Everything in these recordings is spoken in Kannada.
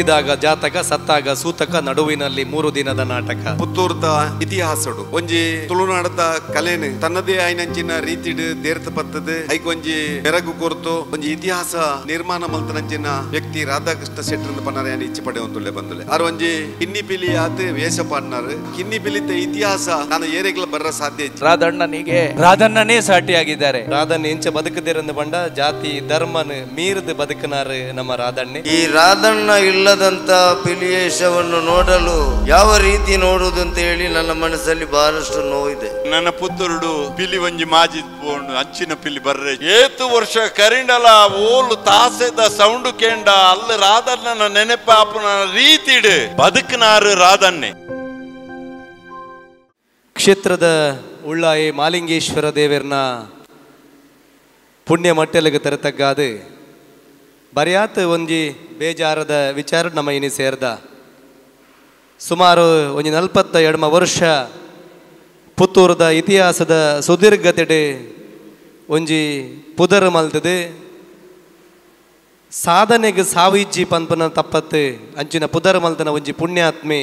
ಇದಾಗ ಜಾತಕ ಸತ್ತಾಗ ಸೂತಕ ನಡುವಿನಲ್ಲಿ 3 ದಿನದ ನಾಟಕ. ಪುತ್ತೂರ್ದ ಇತಿಹಾಸಡು ಒಂಜಿ ತುಳುನಾಡದ ಕಲೆನು ತನ್ನದೇ ಆಯ್ನಂಚಿನ ರೀತಿಡು ದೇರ್ತ ಪತ್ತದು ಐಕ್ ಒಂಜಿ ಬೆರಗು ಕೊರ್ತು ಒಂಜಿ ಇತಿಹಾಸ ನಿರ್ಮಾಣ ಮಲ್ತನಂಚಿನ ವ್ಯಕ್ತಿ ರಾಧಾಕೃಷ್ಣ ಶೆಟ್ಟರ್ ಪನ್ನರ ಯಾನ್ ಇಚ್ಚಿ ಪಡೆ ಒಂದುಲ್ಲೆ ಬಂದುಲೆ ಆರು ಒಂಜಿ ಕಿನ್ನಿ ಪಿಲಿ ಆತ್ ವೇಷ ಪಾಡ್ನಾರು ಕಿನ್ನಿ ಪಿಲಿತ ಇತಿಹಾಸ ನಾನು ಏರೆಗ್ಲ ಬರ್ರ ಸಾಧ್ಯ ಇತ್ತು. ರಾಧಣ್ಣನಿಗೆ ರಾಧಣ್ಣನೇ ಸಾಟಿಯಾಗಿದ್ದಾರೆ. ರಾಧಣ್ಣ ಎಂಚ ಬದುಕದಿರಂದು ಬಂಡ ಜಾತಿ ಧರ್ಮನ ಮೀರಿದ ಬದುಕನಾರು ನಮ್ಮ ರಾಧಣ್ಣೆ. ಈ ರಾಧಣ್ಣ ಇಲ್ಲದಂತ ಪಿಲಿಯೇಶವನ್ನು ನೋಡಲು ಯಾವ ರೀತಿ ನೋಡುವುದು ಅಂತ ಹೇಳಿ ನನ್ನ ಮನಸ್ಸಲ್ಲಿ ಬಹಳಷ್ಟು ನೋವಿದೆ. ನನ್ನ ಪುತ್ತೂರುಡು ಪಿಲಿ ಒಂಜಿ ಮಾಜಿ ಪೋಂಡು ಅಂಚಿನ ಪಿಲಿ ಬರ್ರೆ ಏತು ವರ್ಷ ಕರಿಂಡಲ ಓಲು ತಾಸೆದ ಸೌಂಡು ಕೇಂಡ ಅಲ್ಲ ರಾಧಣ್ಣನ ನೆನಪಾಪನ ರೀತಿಡು ಬದುಕನಾರು ರಾಧಣ್ಣೆ. ಕ್ಷೇತ್ರದ ಉಳ್ಳಾಯಿ ಮಾಲಿಂಗೇಶ್ವರ ದೇವರನ ಪುಣ್ಯ ಮಟ್ಟೆಲಿಗೆ ತರತಗ್ಗಾದು ಬರಿಯಾತ ಒಂಜಿ ಬೇಜಾರದ ವಿಚಾರ ನಮ್ಮ ಇನಿ ಸೇರ್ದ. ಸುಮಾರು ಒಂಜಿ 42 ವರ್ಷ ಪುತ್ತೂರದ ಇತಿಹಾಸದ ಸುದೀರ್ಘತೆಡೆ ಒಂಜಿ ಪುದರ್ ಮಲ್ತದು ಸಾಧನೆಗೆ ಸಾವಿಜ್ಜಿ ಪಂಪನ ತಪ್ಪತ್ತು ಅಂಚಿನ ಪುದರ್ ಮಲ್ತನ ಒಂಜಿ ಪುಣ್ಯಾತ್ಮೆ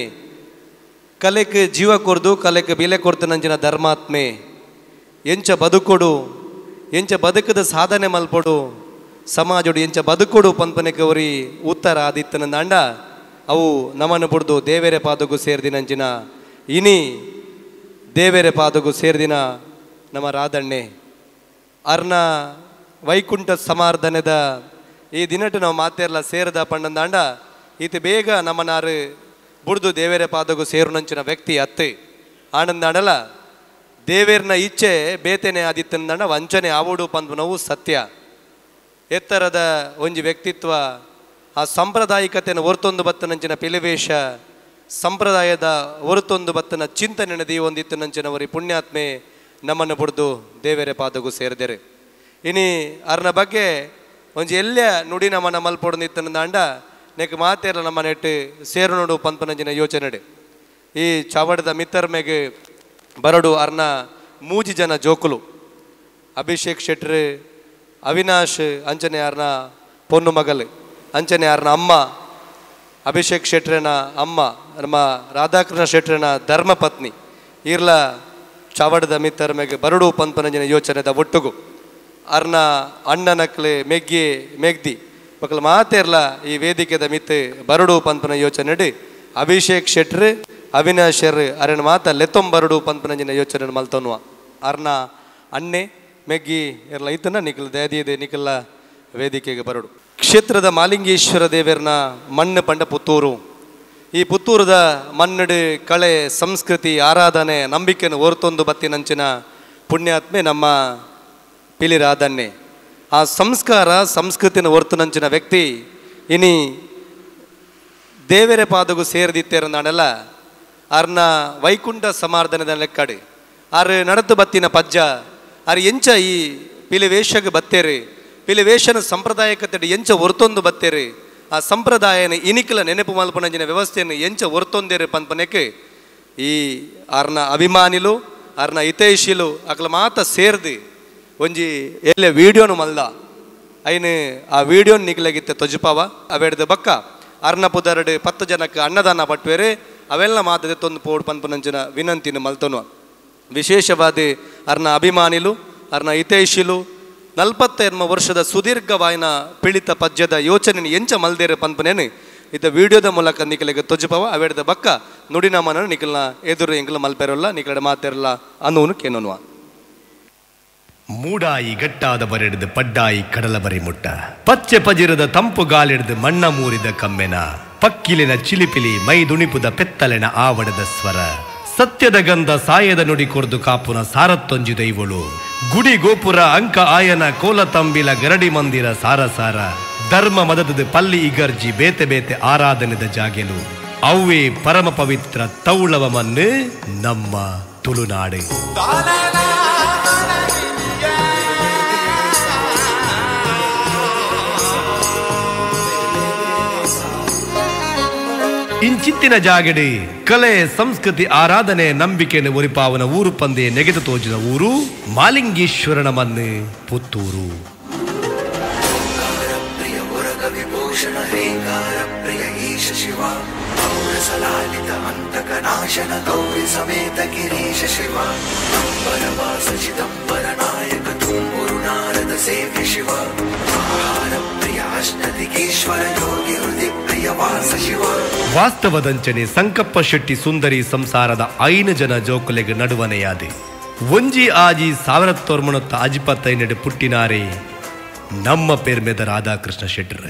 ಕಲೆಗೆ ಜೀವ ಕೊರ್ದು ಕಲೆಗೆ ಬೆಲೆ ಕೊಡ್ತನ ಅಂಚಿನ ಧರ್ಮಾತ್ಮೆ ಎಂಚ ಬದುಕೊಡು ಎಂಚ ಬದುಕದ ಸಾಧನೆ ಮಲ್ಪಡು ಸಮಾಜೋಡು ಎಂಚ ಬದುಕೊಡು ಪಂಪನೆಗೆ ಅವರಿ ಉತ್ತರ ಆದಿತ್ತನ ದಾಂಡ ಅವು ನಮನ ಬುಡ್ದು ದೇವೇರೆ ಪಾದಗೂ ಸೇರ್ದಿನಂಚಿನ ಇನಿ ದೇವೇರೆ ಪಾದಗೂ ಸೇರ್ದಿನ ನಮ್ಮ ರಾಧಣ್ಣೆ ಅರ್ನ ವೈಕುಂಠ ಸಮಾರ್ಧನೆದ ಈ ದಿನಟು ನಾವು ಮಾತೆಲ್ಲ ಸೇರದ ಪಂಡಂದಾಂಡ ಈತ ಬೇಗ ನಮ್ಮನಾರು ಬುಡ್ದು ದೇವೇರೆ ಪಾದಗೂ ಸೇರುನಂಚಿನ ವ್ಯಕ್ತಿ ಅತ್ತೆ ಆನಂದಾಂಡಲ ದೇವೇರ್ನ ಇಚ್ಛೆ ಬೇತೆನೆ ಆದಿತ್ತಂದಾಂಡ ವಂಚನೆ ಆವುಡು ಪಂದು ನಾವು ಸತ್ಯ ಎತ್ತರದ ಒಂಜಿ ವ್ಯಕ್ತಿತ್ವ ಆ ಸಾಂಪ್ರದಾಯಿಕತೆಯನ್ನು ಹೊರತೊಂದು ಬತ್ತನಂಚಿನ ಪಿಲಿವೇಶ ಸಂಪ್ರದಾಯದ ಹೊರತೊಂದು ಬತ್ತನ ಚಿಂತನೆ ನದಿ ಒಂದಿತ್ತು ನಂಚಿನವರಿ ಪುಣ್ಯಾತ್ಮೆ ನಮ್ಮನ್ನು ಬುಡ್ದು ದೇವೇರೆ ಪಾದಗೂ ಸೇರಿದೆರೆ. ಇನಿ ಅರ್ನ ಬಗ್ಗೆ ಒಂಜಿ ಎಲ್ಲೆ ನುಡಿ ನಮ್ಮನ ಮಲ್ಪೊಡನಿತ್ತನಂದಾಂಡ ನೆಕ್ ಮಾತೆಲ್ಲ ನಮ್ಮ ನೆಟ್ಟು ಸೇರು ನೋಡು ಪಂಪನಂಚಿನ ಯೋಚನೆ. ಈ ಚಾವಡದ ಮಿತ್ತರ್ಮೆಗೆ ಬರಡು ಅರ್ನ 3 ಜನ ಜೋಕುಲು ಅಭಿಷೇಕ್ ಶೆಟ್ರ್ ಅವಿನಾಶ್ ಅಂಚನೆ ಯಾರನ ಪೊನ್ನು ಮಗಲು ಅಂಚನೆ ಯಾರನ ಅಮ್ಮ ಅಭಿಷೇಕ್ ಶೆಟ್ರನ ಅಮ್ಮ ನಮ್ಮ ರಾಧಾಕೃಷ್ಣ ಶೆಟ್ರನ ಧರ್ಮಪತ್ನಿ ಇರ್ಲ ಚಾವಡದ ಮಿತ್ತರ್ ಮೆಗೆ ಬರಡು ಪಂಪನಂಜನ ಯೋಚನೆದ ಒಟ್ಟುಗು ಅರ್ನ ಅಣ್ಣನಕ್ಲೆ ಮೆಗ್ದಿ ಮಕ್ಕಳು ಮಾತೇರ್ಲ ಈ ವೇದಿಕೆದ ಮಿತ್ ಬರಡು ಪಂಪನ ಯೋಚನೆ ಅಭಿಷೇಕ್ ಶೆಟ್ರ್ ಅವಿನಾಶರ್ ಅರಣ ಮಾತ ಲೆತ್ತೊಂಬರಡು ಪಂಪನಂಜನ ಯೋಚನೆ ಮಲ್ತನ್ವ ಅರ್ನ ಅಣ್ಣೆ ಮೆಗ್ಗಿ ಎಲ್ಲ ಐತನ ನಿಖಲ್ ದಯದಿದೆ ನಿಖಲ್ಲ ವೇದಿಕೆಗೆ ಬರಡು. ಕ್ಷೇತ್ರದ ಮಾಲಿಂಗೇಶ್ವರ ದೇವರನ ಮಣ್ಣು ಪಂಡ ಪುತ್ತೂರು. ಈ ಪುತ್ತೂರದ ಮಣ್ಣಡು ಕಳೆ ಸಂಸ್ಕೃತಿ ಆರಾಧನೆ ನಂಬಿಕೆಯನ್ನು ಹೊರತೊಂದು ಬತ್ತಿನಂಚಿನ ಪುಣ್ಯಾತ್ಮೆ ನಮ್ಮ ಪಿಲಿ ರಾಧಣ್ಣೆ. ಆ ಸಂಸ್ಕಾರ ಸಂಸ್ಕೃತಿನ ಹೊರತುನಂಚಿನ ವ್ಯಕ್ತಿ ಇನಿ ದೇವೇರೆ ಪಾದಗೂ ಸೇರಿದಿತ್ತೇರನಾಡಲ್ಲ ಅರ್ನ ವೈಕುಂಠ ಸಮಾರ್ಧನದ ಲೆಕ್ಕಡು ಆರು ನಡತು ಬತ್ತಿನ ಪಜ್ಜ ಆರು ಎಂಚ ಈ ಪಿಲಿವೇಷಗೆ ಬತ್ತೇರಿ ಪಿಲಿವೇಷನ ಸಂಪ್ರದಾಯಕತೆ ಎಂಚ ಹೊರತೊಂದು ಬತ್ತೇರಿ ಆ ಸಂಪ್ರದಾಯನ ಇನಿಕಲ ನೆನಪು ಮಲ್ಪನಂಜಿನ ವ್ಯವಸ್ಥೆಯನ್ನು ಎಂಚ ಹೊರತೊಂದೇರಿ ಪಂಪನೆಕ್ಕೆ ಈ ಅರ್ನ ಅಭಿಮಾನಿಲು ಅರ್ನ ಹಿತೈಷಿಲು ಅಕ್ಲ ಮಾತ ಸೇರ್ದು ಒಂಜಿ ಎಲ್ಲೆ ವೀಡಿಯೋನು ಮಲ್ದ ಐನು ಆ ವೀಡಿಯೋನು ನಿಕ್ಲಾಗಿತ್ತೆ ತೊಜುಪಾವ ಅವೆಡ್ದು ಬಕ್ಕ ಅರ್ನ ಪುದರಡು 10 ಜನಕ್ಕೆ ಅನ್ನದಾನ ಪಟ್ವೇರೆ ಅವೆಲ್ಲ ಮಾತದೆ ತೊಂದು ಪೋಡು ಪಂಪನಂಚಿನ ವಿನಂತಿನ ಮಲ್ತನು. ವಿಶೇಷವಾದ ಅರ್ನ ಅಭಿಮಾನಿಲು ಅರ್ನ ಹಿತೈಷಿಲು 42 ವರ್ಷದ ಸುದೀರ್ಘವಾಯಿನ ಪೀಡಿತ ಪದ್ಯದ ಯೋಚನೆ ಎಂಚ ಮಲ್ದೇರೆ ಪಂಪನೇನು ಇದ್ದ ವಿಡಿಯೋದ ಮೂಲಕ ನಿಖಲಿಗೆ ತೊಜುಪವ ಅವೆಡ್ದ ಬಕ್ಕ ನುಡಿನ ಮನ ನಿಖಲ್ನ ಎದುರು ಎಂಕಲ ಮಲ್ಪೆರಲ್ಲ ನಿಖಲಡೆ ಮಾತೆರಲ್ಲ ಅನ್ನೋನು ಕೇನೋನ್ವ. ಮೂಡಾಯಿ ಗಟ್ಟಾದ ಬರೆಡಿದ ಪಡ್ಡಾಯಿ ಕಡಲ ಬರಿ ಮುಟ್ಟ ಪಚ್ಚೆ ಪಜಿರದ ತಂಪು ಗಾಲಿಡ್ದು ಮಣ್ಣ ಮೂರಿದ ಕಮ್ಮೆನ ಪಕ್ಕಿಲಿನ ಚಿಲಿಪಿಲಿ ಮೈ ದುಣಿಪುದ ಪೆತ್ತಲೆನ ಆವಡದ ಸ್ವರ ಸತ್ಯದ ಗಂಧ ಸಾಯದ ನುಡಿ ಕೊರ್ದು ಕಾಪುನ ಸಾರತ್ತೊಂಜಿದ ಇವಳು ಗುಡಿ ಗೋಪುರ ಅಂಕ ಆಯನ ಕೋಲ ತಂಬಿಲ ಗರಡಿ ಮಂದಿರ ಸಾರಸಾರ ಧರ್ಮ ಮದದ ಪಲ್ಲಿ ಇಗರ್ಜಿ ಬೇತೆ ಬೇತೆ ಆರಾಧನೆದ ಜಾಗೆಲು ಅವೇ ಪರಮ ಪವಿತ್ರ ತೌಳವ ಮಣ್ಣು ನಮ್ಮ ತುಳುನಾಡು. ಇಂಚಿತ್ತಿನ ಜಾಗಡಿ ಕಲೆ ಸಂಸ್ಕೃತಿ ಆರಾಧನೆ ನಂಬಿಕೆಯನ್ನು ಒರಿಪಾವನ ಊರು ಪಂದೆ ನೆಗೆದು ತೋಜಿನ ಊರು ಮಾಲಿಂಗೇಶ್ವರನ ಮಣ್ಣು ಪುತ್ತೂರು. ಶ್ರೀಕಾರ ಪ್ರಿಯ ಈಶ ಶಿವ ಸಲಾಲಿತ ಅಂತಕ ನಾಶನ ಗೌರಿ ಸಮೇತ ಗಿರೀಶ ಶಿವ ಅಂಬರವಾಸ ಚಿದಂಬರ ನಾಯಕ ತುಂಬುರು ನಾರದ ಸೇವ್ಯ ಶಿವ ಆಹಾರ ಪ್ರಿಯ ಅಷ್ಟದಿಗೇಶ್ವರ ಯೋಗಿ ಹೃದಯ ಪ್ರಿಯ ವಾಸ ಶಿವ. ವಾಸ್ತವದಂಚನೆ ಸಂಕಪ್ಪ ಶೆಟ್ಟಿ ಸುಂದರಿ ಸಂಸಾರದ 5 ಜನ ಜೋಕುಲೆಗೆ ನಡುವನೆಯಾದೆ ಒಂಜಿ ಆಜಿ 1955 ಪುಟ್ಟಿನಾರೆ ನಮ್ಮ ಪೇರ್ಮೆದ ರಾಧಾಕೃಷ್ಣ ಶೆಟ್ಟರ್.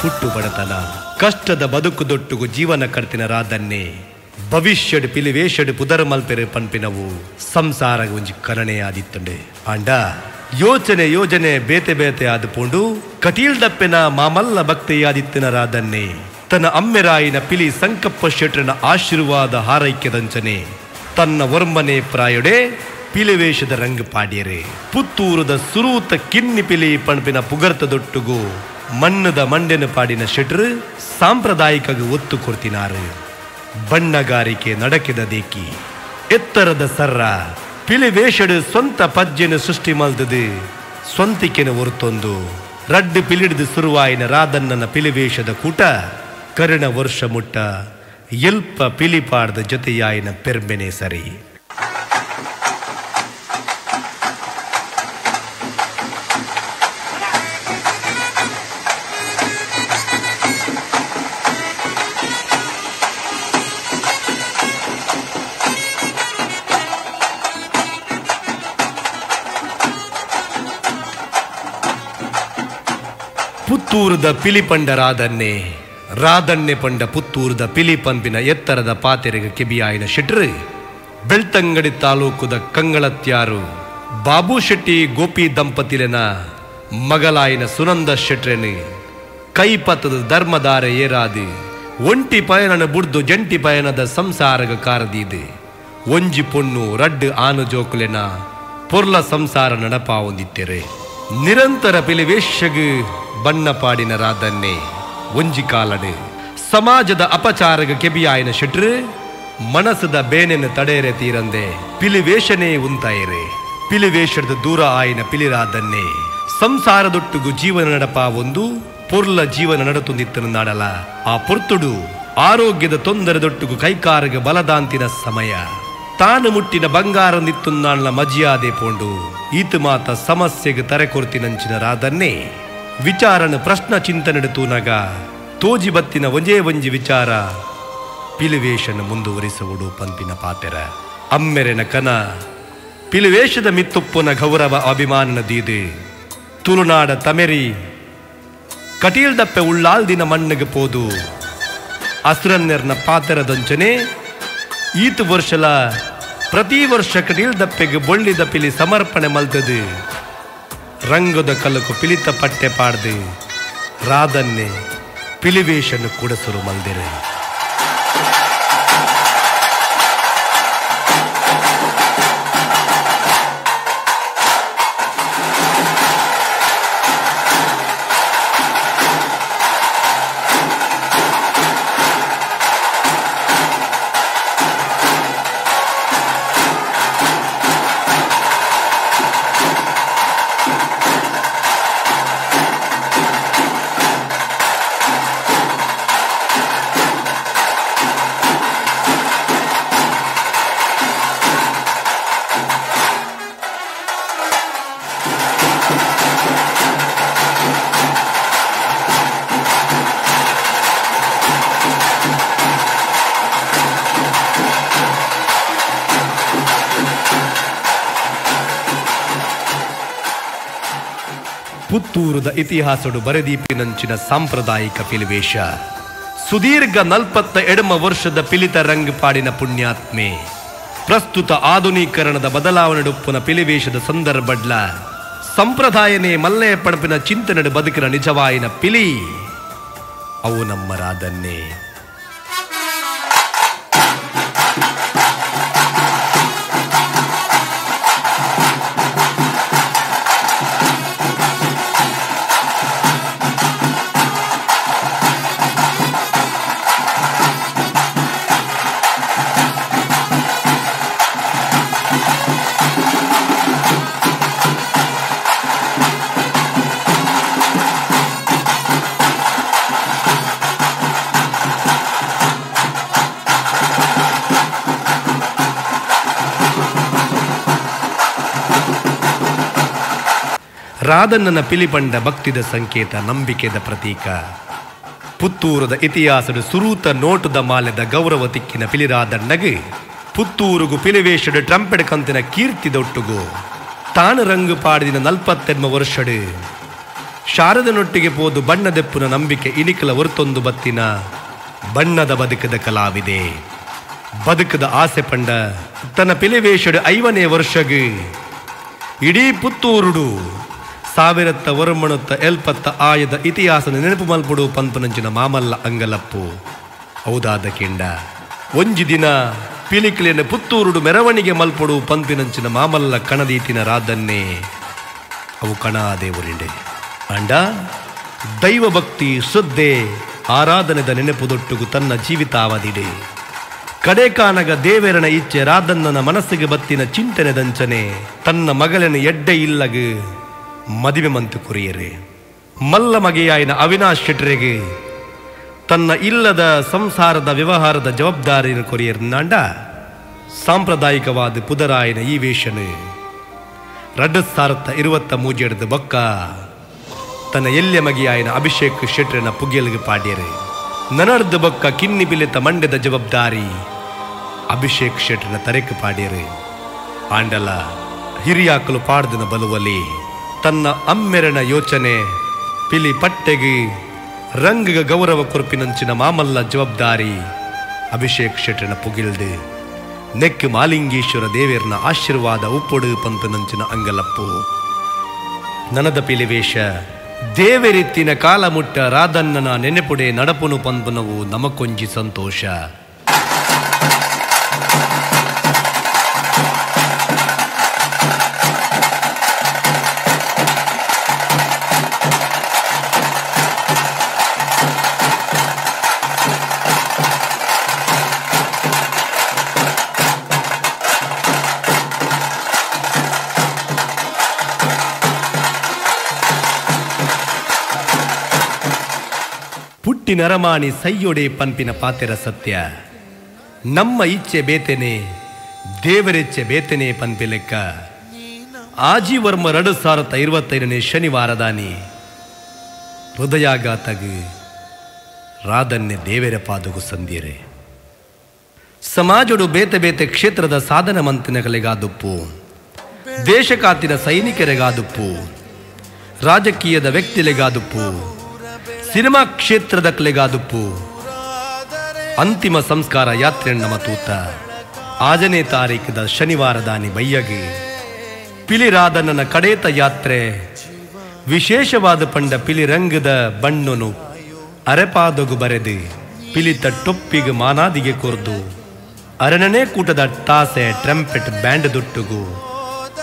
ಹುಟ್ಟು ಬಡತನ ಕಷ್ಟದ ಬದುಕುದೊಟ್ಟುಗು ಜೀವನ ಕಡ್ತಿನ ರಾಧನ್ನೇ ಭವಿಷ್ಯಡ್ ಪಿಲಿವೇಷಡ್ ಪುದರ್ ಮಲ್ಪೆರೆ ಪನ್ಪಿನವು ಸಂಸಾರ ಒಂಜಿ ಕರಣೆ ಆದಿತ್ತಂಡೆ ಅಂಡ ಯೋಚನೆ ಬೇತೆ ಬೇತೆ ಆದುಕೊಂಡು ಕಟೀಲ್ ದಪ್ಪೆನ ಮಾಮಲ್ಲ ಭಕ್ತಿಯಾದಿತ್ತಿನ ರಾಧನ್ನೇ ತನ್ನ ಅಮ್ಮೆರಾಯಿನ ಪಿಲಿ ಸಂಕಪ್ಪ ಶೆಟ್ರನ ಆಶೀರ್ವಾದ ಹಾರೈಕ್ಯದಂಚನೆ ತನ್ನ ವರ್ಮನೆ ಪ್ರಾಯೊಡೆ ಪಿಲಿವೇಷದ ರಂಗ ಪಾಡ್ಯರೆ ಪುತ್ತೂರದ ಸುರೂತ ಕಿನ್ನಿ ಪಿಲಿ ಪಣ್ಪಿನ ಪುಗರ್ತದೊಟ್ಟುಗು ಮಣ್ಣದ ಮಂಡೆನ ಪಾಡಿನ ಶೆಟ್ರು ಸಾಂಪ್ರದಾಯಿಕಗೆ ಒತ್ತು ಕೊಡ್ತಿನಾರು. ಬಣ್ಣಗಾರಿಕೆ ನಡಕೆದ ದೇಕಿ ಎತ್ತರದ ಸರ್ರ ಪಿಲಿವೇಷಡ್ ಸ್ವಂತ ಪಜ್ಜೆನ ಸೃಷ್ಟಿ ಮಲ್ದದು ಸ್ವಂತಿಕೆನ ಹೊರತೊಂದು ರಡ್ಡು ಪಿಲಿಡಿದು ಸುರುವಾಯಿನ ರಾಧನ್ನನ ಪಿಲಿವೇಷದ ಕೂಟ ಕರ್ಣ ವರ್ಷ ಮುಟ್ಟ ಎಲ್ಪ ಪಿಲಿಪಾಡ್ದ ಜೊತೆಯಾಯಿನ ಪೆರ್ಮೆನೆ ಸರಿ. ಪುತ್ತೂರದ ಪಿಲಿಪಂಡ ರಾಧನ್ನೆ ಪಂಡ ಪುತ್ತೂರದ ಪಿಲಿಪಂಪಿನ ಎತ್ತರದ ಪಾತೆರೆಗೆ ಕೆಬಿಯಾಯಿನ ಶೆಟ್ರು ಬೆಳ್ತಂಗಡಿ ತಾಲೂಕುದ ಕಂಗಳತ್ಯಾರು ಬಾಬು ಶೆಟ್ಟಿ ಗೋಪಿ ದಂಪತಿಲೆನ ಮಗಲಾಯಿನ ಸುನಂದ ಶೆಟ್ರೆನು ಕೈಪತ್ತದ ಧರ್ಮದಾರ ಏರಾದು ಒಂಟಿ ಪಯಣನ ಬುಡ್ದು ಜಂಟಿ ಪಯಣದ ಸಂಸಾರಗ ಕಾರದೀದು ಒಂಜಿ ಪೊಣ್ಣು ರಡ್ಡು ಆನು ಜೋಕುಲೆನ ಪೊರ್ಲ ಸಂಸಾರ ನಡಪಾ ಹೊಂದಿತ್ತೆರೆ ನಿರಂತರ ಪಿಲಿವೇಷಗ್ ಬಣ್ಣಪಾಡಿನ ರಾಧನ್ನೇ ಒಂಜಿ ಕಾಲಡು ಸಮಾಜದ ಅಪಚಾರಗ ಕೆಬಿಯಾಯಿನ ಶೆಟ್ರು ಮನಸ್ಸದ ಬೇನೆನ ತಡೆಯರೆ ತೀರಂದೆ ಪಿಲಿವೇಷನೇ ಉಂತಾಯಿರೆ ಪಿಲಿವೇಷದ ದೂರ ಆಯಿನ ಪಿಲಿರಾಧನ್ನೇ ಸಂಸಾರದೊಟ್ಟುಗು ಜೀವನ ನಡಪ ಒಂದು ಪೊರ್ಲ ಜೀವನ ನಡತುಂದಿತ್ತನ ನಾಡಲ ಆ ಪೊರ್ತುಡು ಆರೋಗ್ಯದ ತೊಂದರೆದೊಟ್ಟುಗು ಕೈಕಾರಗ ಬಲದಾಂತಿನ ಸಮಯ ತಾನು ಮುಟ್ಟಿನ ಬಂಗಾರ ನಿತ್ತುನ್ನಾಣ್ಲ ಮಜಿಯಾದೆ ಪೋಂಡು ಈತ ಮಾತ ಸಮಸ್ಯೆಗೆ ತರೆ ಕೊರ್ತಿನಂಚಿನ ರಾಧನ್ನೇ ವಿಚಾರನ ಪ್ರಶ್ನ ಚಿಂತನೆ ತೂನಗ ತೋಜಿ ಬತ್ತಿನ ಒಂಜೇ ಒಂಜಿ ವಿಚಾರ ಪಿಲಿವೇಷನ ಮುಂದುವರಿಸುವುದು ಪಂಪಿನ ಪಾತೆರ ಅಮ್ಮೆರೆನ ಕನ ಪಿಲಿವೇಷದ ಮಿತ್ತುಪ್ಪುನ ಗೌರವ ಅಭಿಮಾನನ ದೀದೆ ತುಳುನಾಡ ತಮೆರಿ ಕಟೀಲ್ ದಪ್ಪೆ ಉಳ್ಳಾಲ್ದಿನ ಮಣ್ಣಿಗೆ ಪೋದು ಅಸುರನ್ನೆರ್ನ ಪಾತೆರದಂಚನೆ ಈತ ವರ್ಷಲ ಪ್ರತಿ ವರ್ಷ ಕಟೀಲ್ ದಪ್ಪೆಗೆ ಬೊಳ್ಳಿದ ಪಿಲಿ ಸಮರ್ಪಣೆ ಮಲ್ತದು ರಂಗದ ಕಲಕು ಪಿಲಿತ ಪಟ್ಟೆ ಪಾಡ್ದು ರಾಧನ್ನೇ ಪಿಲಿವೇಷನ್ ಕುಡಸುರು ಮಲ್ದಿರೆ. ಪುತ್ತೂರದ ಇತಿಹಾಸಡು ಬರೆದೀಪಿನಂಚಿನ ಸಾಂಪ್ರದಾಯಿಕ ಪಿಲಿವೇಷ ಸುದೀರ್ಘ 47 ವರ್ಷದ ಪಿಲಿತ ರಂಗಪಾಡಿನ ಪುಣ್ಯಾತ್ಮೆ ಪ್ರಸ್ತುತ ಆಧುನೀಕರಣದ ಬದಲಾವಣೆಡುಪ್ಪುನ ಪಿಲಿವೇಷದ ಸಂದರ್ಭಡ್ಲ ಸಂಪ್ರದಾಯನೇ ಮಲ್ಲೆಯ ಪಡಪಿನ ಚಿಂತನೆಡು ಬದುಕಿನ ನಿಜವಾಯಿನ ಪಿಲಿ ಅವು ನಮ್ಮ ರಾಧನ್ನೇ. ರಾಧಣ್ಣನ ಪಿಲಿಪಂಡ ಭಕ್ತಿದ ಸಂಕೇತ, ನಂಬಿಕೆದ ಪ್ರತೀಕ. ಪುತ್ತೂರದ ಇತಿಹಾಸದ ಸುರೂತ ನೋಟದ ಮಾಲೆದ ಗೌರವ ತಿಕ್ಕಿನ ಪಿಲಿರಾದಣ್ಣಗೆ ಪುತ್ತೂರುಗು ಪಿಲಿವೇಶಡ್ ಟ್ರಂಪೆಡ್ ಕಂತಿನ ಕೀರ್ತಿದೊಟ್ಟುಗು ತಾನು ರಂಗು ಪಾಡಿನ 47 ವರ್ಷಡು ಶಾರದನೊಟ್ಟಿಗೆ ಪೋದು ಬಣ್ಣದೆಪ್ಪುನ ನಂಬಿಕೆ ಇನಿಕಲ ಹೊರತೊಂದು ಬತ್ತಿನ ಬಣ್ಣದ ಬದುಕದ ಕಲಾವಿದೆ. ಬದುಕದ ಆಸೆ ಪಂಡ ತನ್ನ ಪಿಲಿವೇಶಡ್ 5ನೇ ವರ್ಷಗೆ ಇಡೀ ಪುತ್ತೂರುಡು 1000 ವರುಮಣುತ್ತ ಎಲ್ಪತ್ತ ಆಯದ ಇತಿಹಾಸನ ನೆನಪು ಮಲ್ಪಡು ಪಂಪನಂಚಿನ ಮಾಮಲ್ಲ ಅಂಗಲಪ್ಪು ಹೌದಾದ ಕೆಂಡ ಒಂಜಿ ದಿನ ಪಿಲಿಕಿಲಿನ ಪುತ್ತೂರುಡು ಮೆರವಣಿಗೆ ಮಲ್ಪಡು ಪಂಪಿನಂಚಿನ ಮಾಮಲ್ಲ ಕಣದೀತಿನ ರಾಧನ್ನೇ ಅವು ಕಣಾದೇವರಿಂಡೆ ಅಂಡ ದೈವ ಭಕ್ತಿ ಶ್ರದ್ಧೆ ಆರಾಧನೆದ ನೆನಪುದೊಟ್ಟುಗು ತನ್ನ ಜೀವಿತಾವಧಿಡೆ ಕಡೆಕಾನಗ ದೇವೇರನ ಇಚ್ಛೆ ರಾಧನ್ನನ ಮನಸ್ಸಿಗೆ ಬತ್ತಿನ ಚಿಂತನೆದಂಚನೆ ತನ್ನ ಮಗಳನ ಎಡ್ಡೆ ಇಲ್ಲಗೆ ಮದುವೆ ಮಂತು ಕುರಿಯರೆ ಮಲ್ಲ ಮಗೆಯಾಯಿನ ಅವಿನಾಶ್ ಶೆಟ್ರಿಗೆ ತನ್ನ ಇಲ್ಲದ ಸಂಸಾರದ ವ್ಯವಹಾರದ ಜವಾಬ್ದಾರಿಯನ್ನು ಕೊರಿಯರ್ನಾಂಡ ಸಾಂಪ್ರದಾಯಿಕವಾದ ಪುದರಾಯನ ಈ ವೇಷನು 2023 ಬೊಕ್ಕ ತನ್ನ ಎಲ್ಯ ಮಗಿಯಾಯಿನ ಅಭಿಷೇಕ್ ಶೆಟ್ರನ ಪುಗ್ಗೆಲ್ಗೆ ಪಾಡ್ಯರೆ ನನರ್ದ ಬೊಕ್ಕ ಕಿನ್ನಿ ಬಿಲೆತ ಮಂಡ್ಯದ ಜವಾಬ್ದಾರಿ ಅಭಿಷೇಕ್ ಶೆಟ್ರನ ತರೆಕ್ ಪಾಡ್ಯರೆ ಆಂಡಲ ಹಿರಿಯಾಕಲು ಪಾಡ್ದನ ಬಲುವಲಿ ತನ್ನ ಅಮ್ಮೆರನ ಯೋಚನೆ ಪಿಲಿ ಪಟ್ಟೆಗೆ ರಂಗ ಗೌರವ ಕೊರ್ಪಿನಂಚಿನ ಮಾಮಲ್ಲ ಜವಾಬ್ದಾರಿ ಅಭಿಷೇಕ್ ಶೆಟ್ರನ ಪುಗಿಲ್ದು ನೆಕ್ ಮಾಲಿಂಗೇಶ್ವರ ದೇವೇರ್ನ ಆಶೀರ್ವಾದ ಉಪ್ಪೊಡು ಪಂಪನಂಚಿನ ಅಂಗಲಪ್ಪು ನನದ ಪಿಲಿವೇಶ ದೇವರಿತ್ತಿನ ಕಾಲ ಮುಟ್ಟ ರಾಧನ್ನನ ನೆನೆಪುಡೆ ನಡಪುನು ಪಂಪನವು ನಮಕೊಂಜಿ ಸಂತೋಷ. ಪುಟ್ಟಿ ನರಮಾಣಿ ಸೈಯೊಡೆ ಪಂಪಿನ ಪಾತೆರ ಸತ್ಯ ನಮ್ಮ ಇಚ್ಛೆ ಬೇತೆನೆ ದೇವರೆಚ್ಚೆ ಬೇತೆನೆ ಪಂಪಿ ಲೆಕ್ಕ ಆಜಿವರ್ಮ 2025ನೇ ಶನಿವಾರದಾನಿ ಹೃದಯಾಘಾತಗು ರಾಧನ್ನೆ ದೇವರ ಪಾದಗು ಸಂದಿರೆ ಸಮಾಜಡು ಬೇತೆ ಬೇತೆ ಕ್ಷೇತ್ರದ ಸಾಧನ ಮಂತ್ರಿಗಳಿಗಾದುಪ್ಪು ದೇಶಕಾತಿನ ಸೈನಿಕರಿಗಾದುಪ್ಪು ರಾಜಕೀಯದ ವ್ಯಕ್ತಿಗಳಿಗಾದುಪ್ಪು ಸಿನಿಮಾ ಕ್ಷೇತ್ರದ ಕಲೆಗಾದುಪ್ಪು ಅಂತಿಮ ಸಂಸ್ಕಾರ ಯಾತ್ರೆ ನಮ್ಮ ತೂತ 6ನೇ ತಾರೀಕದ ಶನಿವಾರದಾನಿ ಬಯ್ಯಗೆ ಪಿಲಿರಾಧನನ ಕಡೇತ ಯಾತ್ರೆ ವಿಶೇಷವಾದ ಪಂಡ ಪಿಲಿರಂಗದ ಬಣ್ಣನು ಅರೆಪಾದಗು ಬರೆದು ಪಿಲಿತ ಟೊಪ್ಪಿಗೆ ಮಾನಾದಿಗೆ ಕೊರ್ದು ಅರನನೇ ಕೂಟದ ತಾಸೆ ಟ್ರಂಪೆಟ್ ಬ್ಯಾಂಡ್ ದೊಟ್ಟುಗು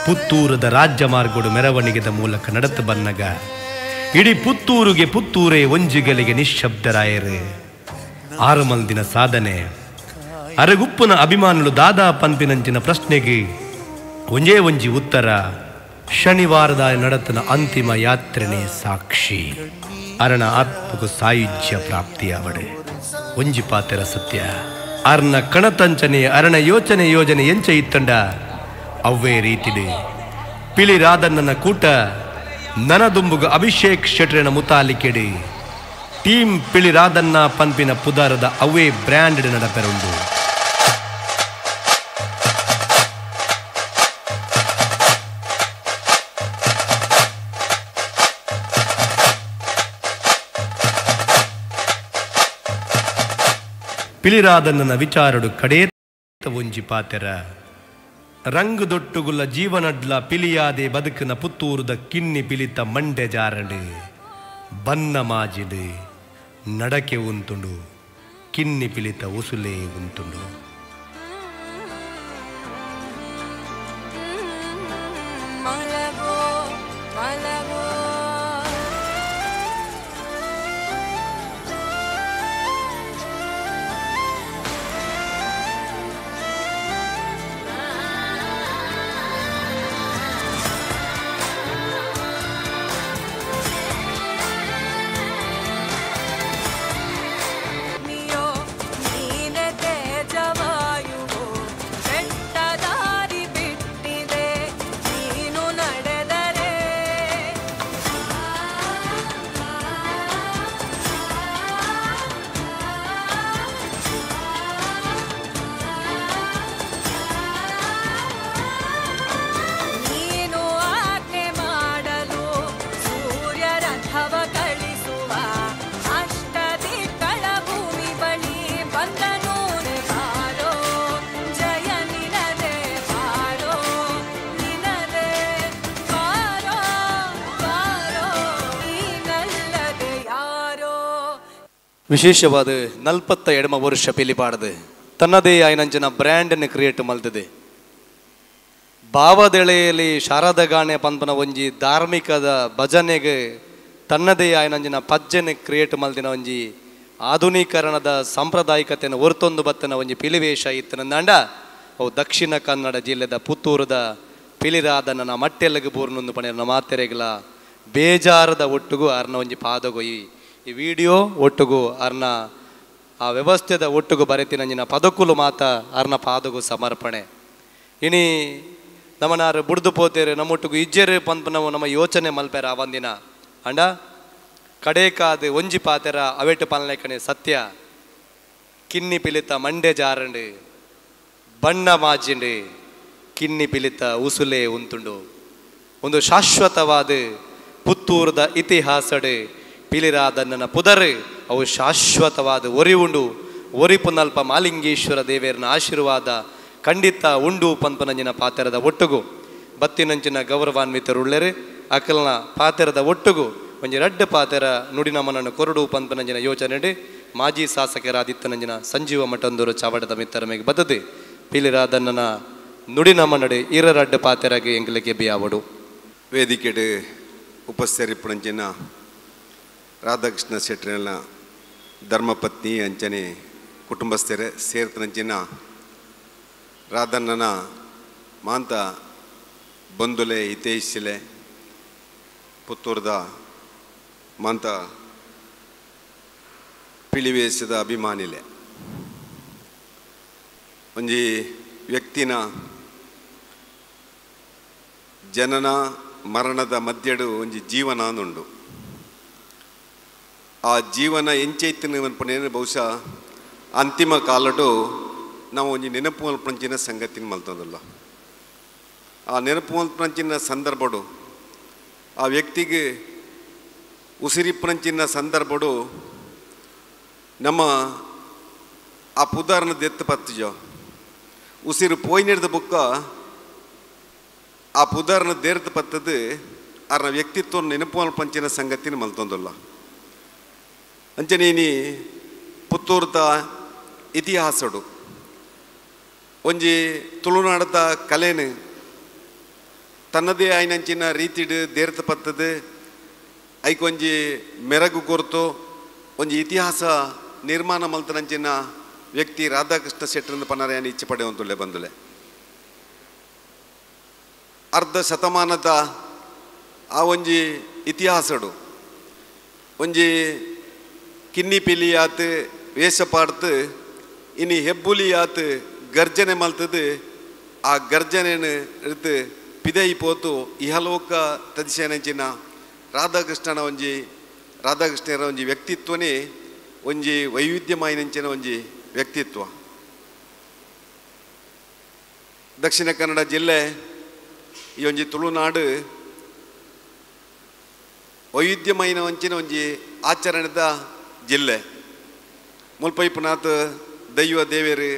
ಪುತ್ತೂರದ ರಾಜ್ಯ ಮಾರ್ಗೋಡು ಮೆರವಣಿಗೆದ ಮೂಲಕ ನಡೆದು ಬನ್ನಗ ಇಡೀ ಪುತ್ತೂರಿಗೆ ಪುತ್ತೂರೇ ಒಂಜಿಗಳಿಗೆ ನಿಶ್ಶಬ್ದರಾಯರು 6 ಮಂದಿನ ಸಾಧನೆ ಅರಗುಪ್ಪನ ಅಭಿಮಾನುలు ದಾದಾ ಪಂಪಿನಂಚಿನ ಪ್ರಶ್ನೆಗೆ ಒಂಜೇ ಒಂಜಿ ಉತ್ತರ ಶನಿವಾರದ ನಡತನ ಅಂತಿಮ ಯಾತ್ರೆನೇ ಸಾಕ್ಷಿ ಅರಣ ಆತ್ಮకు ಸಾಯುಜ್ಯ ಪ್ರಾಪ್ತಿಯಾವಡೆ ಒಂಜಿ ಪಾತೆರ ಸತ್ಯ ಅರ್ನ ಕಣತಂಚನೆ ಅರಣ ಯೋಚನೆ ಎಂಚ ಇತ್ತಂಡ ಅವ್ವೇ ರೀತಿಡೆ ಪಿಲಿರಾಧನ್ನನ ಕೂಟ ನನದುಂಬುಗ ಅಭಿಷೇಕ್ ಶೆಟ್ರನ ಮುತಾಲಿಕೆಡೆ ಟೀಮ್ ಪಿಲಿರಾಧನ್ನ ಪಂಪಿನ ಪುದಾರದ ಅವೇ ಬ್ರ್ಯಾಂಡ್ ನಡಪೆರುಂಡು ಪಿಲಿರಾಧನ್ನನ ವಿಚಾರಡು ಕಡೇತ ಒಂಜಿ ಪಾತೆರ ರಂಗು ದೊಟ್ಟುಗುಲ್ಲ ಜೀವನಡ್ಲ ಪಿಲಿಯಾದೆ ಬದುಕಿನ ಪುತ್ತೂರದ ಕಿನ್ನಿ ಪಿಲಿತ ಮಂಡೆ ಜಾರಡು ಬನ್ನ ಮಾಜಿಡು ನಡಕೆ ಉಂತುಂಡು ಕಿನ್ನಿ ಪಿಲಿತ ಉಸುಲೇ ಉಂತುಂಡು ವಿಶೇಷವಾದ 42 ವರ್ಷ ಪಿಲಿಪಾಡದು ತನ್ನದೇ ಆಯ್ನಂಚಿನ ಬ್ರ್ಯಾಂಡನ್ನು ಕ್ರಿಯೇಟ್ ಮಲ್ತದೆ. ಭಾವದೆಳೆಯಲ್ಲಿ ಶಾರದಾ ಗಾಣೆ ಪಂಪನ ಒಂಜಿ ಧಾರ್ಮಿಕದ ಭಜನೆಗೆ ತನ್ನದೇ ಆಯ್ನಂಚಿನ ಪಜ್ಜನೆ ಕ್ರಿಯೇಟ್ ಮಲ್ತಿನ ಒಂಜಿ ಆಧುನೀಕರಣದ ಸಾಂಪ್ರದಾಯಿಕತೆಯನ್ನು ಹೊರತೊಂದು ಬತ್ತನ ಒಂಜಿ ಪಿಲಿವೇಷ ಇತ್ತನಂದಾಂಡ ಅವು ದಕ್ಷಿಣ ಕನ್ನಡ ಜಿಲ್ಲೆದ ಪುತ್ತೂರದ ಪಿಲಿರಾದನ ಮಟ್ಟೆಲ್ಲಿಗೆ ಬೂರ್ನೊಂದು ಪಣಿನ ಮಾತೆರೆಗಳ ಬೇಜಾರದ ಒಟ್ಟಿಗೂ ಅರ್ನ ಒಂಜಿ ಪಾದಗು ಈ ವಿಡಿಯೋ ಒಟ್ಟಿಗೂ ಅರ್ನ ಆ ವ್ಯವಸ್ಥೆದ ಒಟ್ಟಿಗೂ ಬರೆತಿನಂಜಿನ ಪದಕುಲು ಮಾತ ಅರ್ನ ಪಾದಗು ಸಮರ್ಪಣೆ. ಇನಿ ನಮ್ಮನಾರು ಬುಡ್ದು ಪೋತೇರು ನಮ್ಮೊಟ್ಟಿಗೂ ಇಜ್ಜೆರು ಪಂಪ ನಾವು ನಮ್ಮ ಯೋಚನೆ ಮಲ್ಪೇರ ಆವಂದಿನ ಅಂಡ ಕಡೇಕಾದು ಒಂಜಿ ಪಾತೆರ ಅವೆಟ್ಟು ಪಾಲನೆಕಣೆ ಸತ್ಯ ಕಿನ್ನಿ ಪಿಲಿತ ಮಂಡೆ ಜಾರಂಡು ಬಣ್ಣ ಮಾಜಿಂಡು ಕಿನ್ನಿ ಪಿಲಿತ ಉಸುಲೆ ಉಂತುಂಡು ಒಂದು ಶಾಶ್ವತವಾದ ಪುತ್ತೂರದ ಇತಿಹಾಸಡು ಪಿಲಿರಾದನ್ನ ಪುದರ್ ಅವು ಶಾಶ್ವತವಾದ ಒರಿ ಉಂಡು ಒರಿ ಪುನಲ್ಪ ಮಾಲಿಂಗೇಶ್ವರ ದೇವೇರನ ಆಶೀರ್ವಾದ ಖಂಡಿತ ಉಂಡು ಪಂಪನಂಜಿನ ಪಾತೆರದ ಒಟ್ಟುಗು ಬತ್ತಿನಂಚಿನ ಗೌರವಾನ್ವಿತರುಳ್ಳೆರು ಅಕಲ್ನ ಪಾತೆರದ ಒಟ್ಟುಗು ಒಂಜಿ ರಡ್ಡ ಪಾತೆರ ನುಡಿನಮನನ್ನು ಕೊರಡು ಪಂಪನಂಜಿನ ಯೋಚನೆ ಮಾಜಿ ಶಾಸಕರಾದಿತ್ತನಂಜಿನ ಸಂಜೀವ ಮಠಂದೂರು ಚಾವಡದ ಮಿತ್ತರ ಮೇಗೆ ಬದದೆ ಪಿಲಿರಾದನ್ನ ನುಡಿನಮನಡೆ ಇರರಡ್ಡ ಪಾತೆರಾಗಿ ಎಂಗ್ಲಿಗೆ ಬಿಯಾವಡು. ವೇದಿಕೆಡು ಉಪಸ್ಥಿತರಿಪ್ಪುನಂಚಿನ ರಾಧಾಕೃಷ್ಣ ಶೆಟ್ಟರಿನ ಧರ್ಮಪತ್ನಿ ಅಂಚನೆ ಕುಟುಂಬಸ್ಥರೇ ಸೇರ್ತನಂಚಿನ ರಾಧಣ್ಣನ ಮಾಂತ ಬಂಧುಲೆ ಹಿತೈಷಿಲೆ ಪುತ್ತೂರದ ಮಾಂತ ಪಿಲಿವೇಶದ ಅಭಿಮಾನಿಲೆ ಒಂಜಿ ವ್ಯಕ್ತಿನ ಜನನ ಮರಣದ ಮಧ್ಯಡು ಒಂಜಿ ಜೀವನ ಅನ್ನುಂಡು. ಆ ಜೀವನ ಎಂಚೈತಿನ ಪನೇನು ಬಹುಶಃ ಅಂತಿಮ ಕಾಲಡು ನಾವು ಒಂಜಿ ನೆನಪು ಮಲ್ಪಂಚಿನ ಸಂಗತಿನ ಮಲ್ತದಲ್ಲ. ಆ ನೆನಪು ಮಲ್ಪಂಚಿನ ಸಂದರ್ಭಡು ಆ ವ್ಯಕ್ತಿಗೆ ಉಸಿರಿಪ್ಪಂಚಿನ ಸಂದರ್ಭಡು ನಮ್ಮ ಆ ಪುದಾರನ ದೆತ್ತು ಪತ್ತಜೋ ಉಸಿರು ಪೋಯ್ನಿಡ್ದ ಬುಕ್ಕ ಆ ಪುದಾರನ ದೇರ್ತ ಪತ್ತದು ಅರ್ನ ವ್ಯಕ್ತಿತ್ವ ನೆನಪು ಮಲ್ಪಂಚಿನ ಸಂಗತಿನ ಮಲ್ತೊಂದಲ್ಲ. ಅಂಚನೇನಿ ಪುತ್ತೂರ್ದ ಇತಿಹಾಸಡು ಒಂಜಿ ತುಳುನಾಡದ ಕಲೆನು ತನ್ನದೇ ಆಯ್ನಂಚಿನ ರೀತಿಡು ದೇರ್ತ ಪತ್ತದು ಐಕೊಂಜಿ ಮೆರಗು ಕೊರ್ತು ಒಂಜಿ ಇತಿಹಾಸ ನಿರ್ಮಾಣ ಮಲ್ತನಂಚಿನ ವ್ಯಕ್ತಿ ರಾಧಾಕೃಷ್ಣ ಶೆಟ್ಟರಿಂದ ಪನರೆಯನ್ನು ಇಚ್ಛೆ ಪಡೆಯುವಂತುಳ್ಳೆ ಬಂದುಲೆ. ಅರ್ಧ ಶತಮಾನದ ಆ ಒಂಜಿ ಇತಿಹಾಸಡು ಒಂಜಿ ಕಿನ್ನಿ ಪಿಲಿ ಆತು ವೇಷ ಪಾಡ್ತು ಇನಿ ಹೆಬ್ಬುಲಿ ಆತು ಗರ್ಜನೆ ಮಲ್ತದು ಆ ಗರ್ಜನೆಯನ್ನು ಇರ್ತು ಪಿದೈ ಪೋತು ಇಹಲೋಕ ತದಿಸೇನಂಚಿನ ರಾಧಾಕೃಷ್ಣರ ಒಂಜಿ ವ್ಯಕ್ತಿತ್ವನೇ ಒಂಜಿ ವೈವಿಧ್ಯಮಯನಂಚಿನ ಒಂಜಿ ವ್ಯಕ್ತಿತ್ವ. ದಕ್ಷಿಣ ಕನ್ನಡ ಜಿಲ್ಲೆ ಈ ಒಂಜಿ ತುಳುನಾಡು ವೈವಿಧ್ಯಮಯನ ವಂಚಿನ ಒಂಜಿ ಆಚರಣೆದ ಜಿಲ್ಲೆ. ಮುಲ್ಪೈಪುನಾಥ್ ದೈವ ದೇವೇರು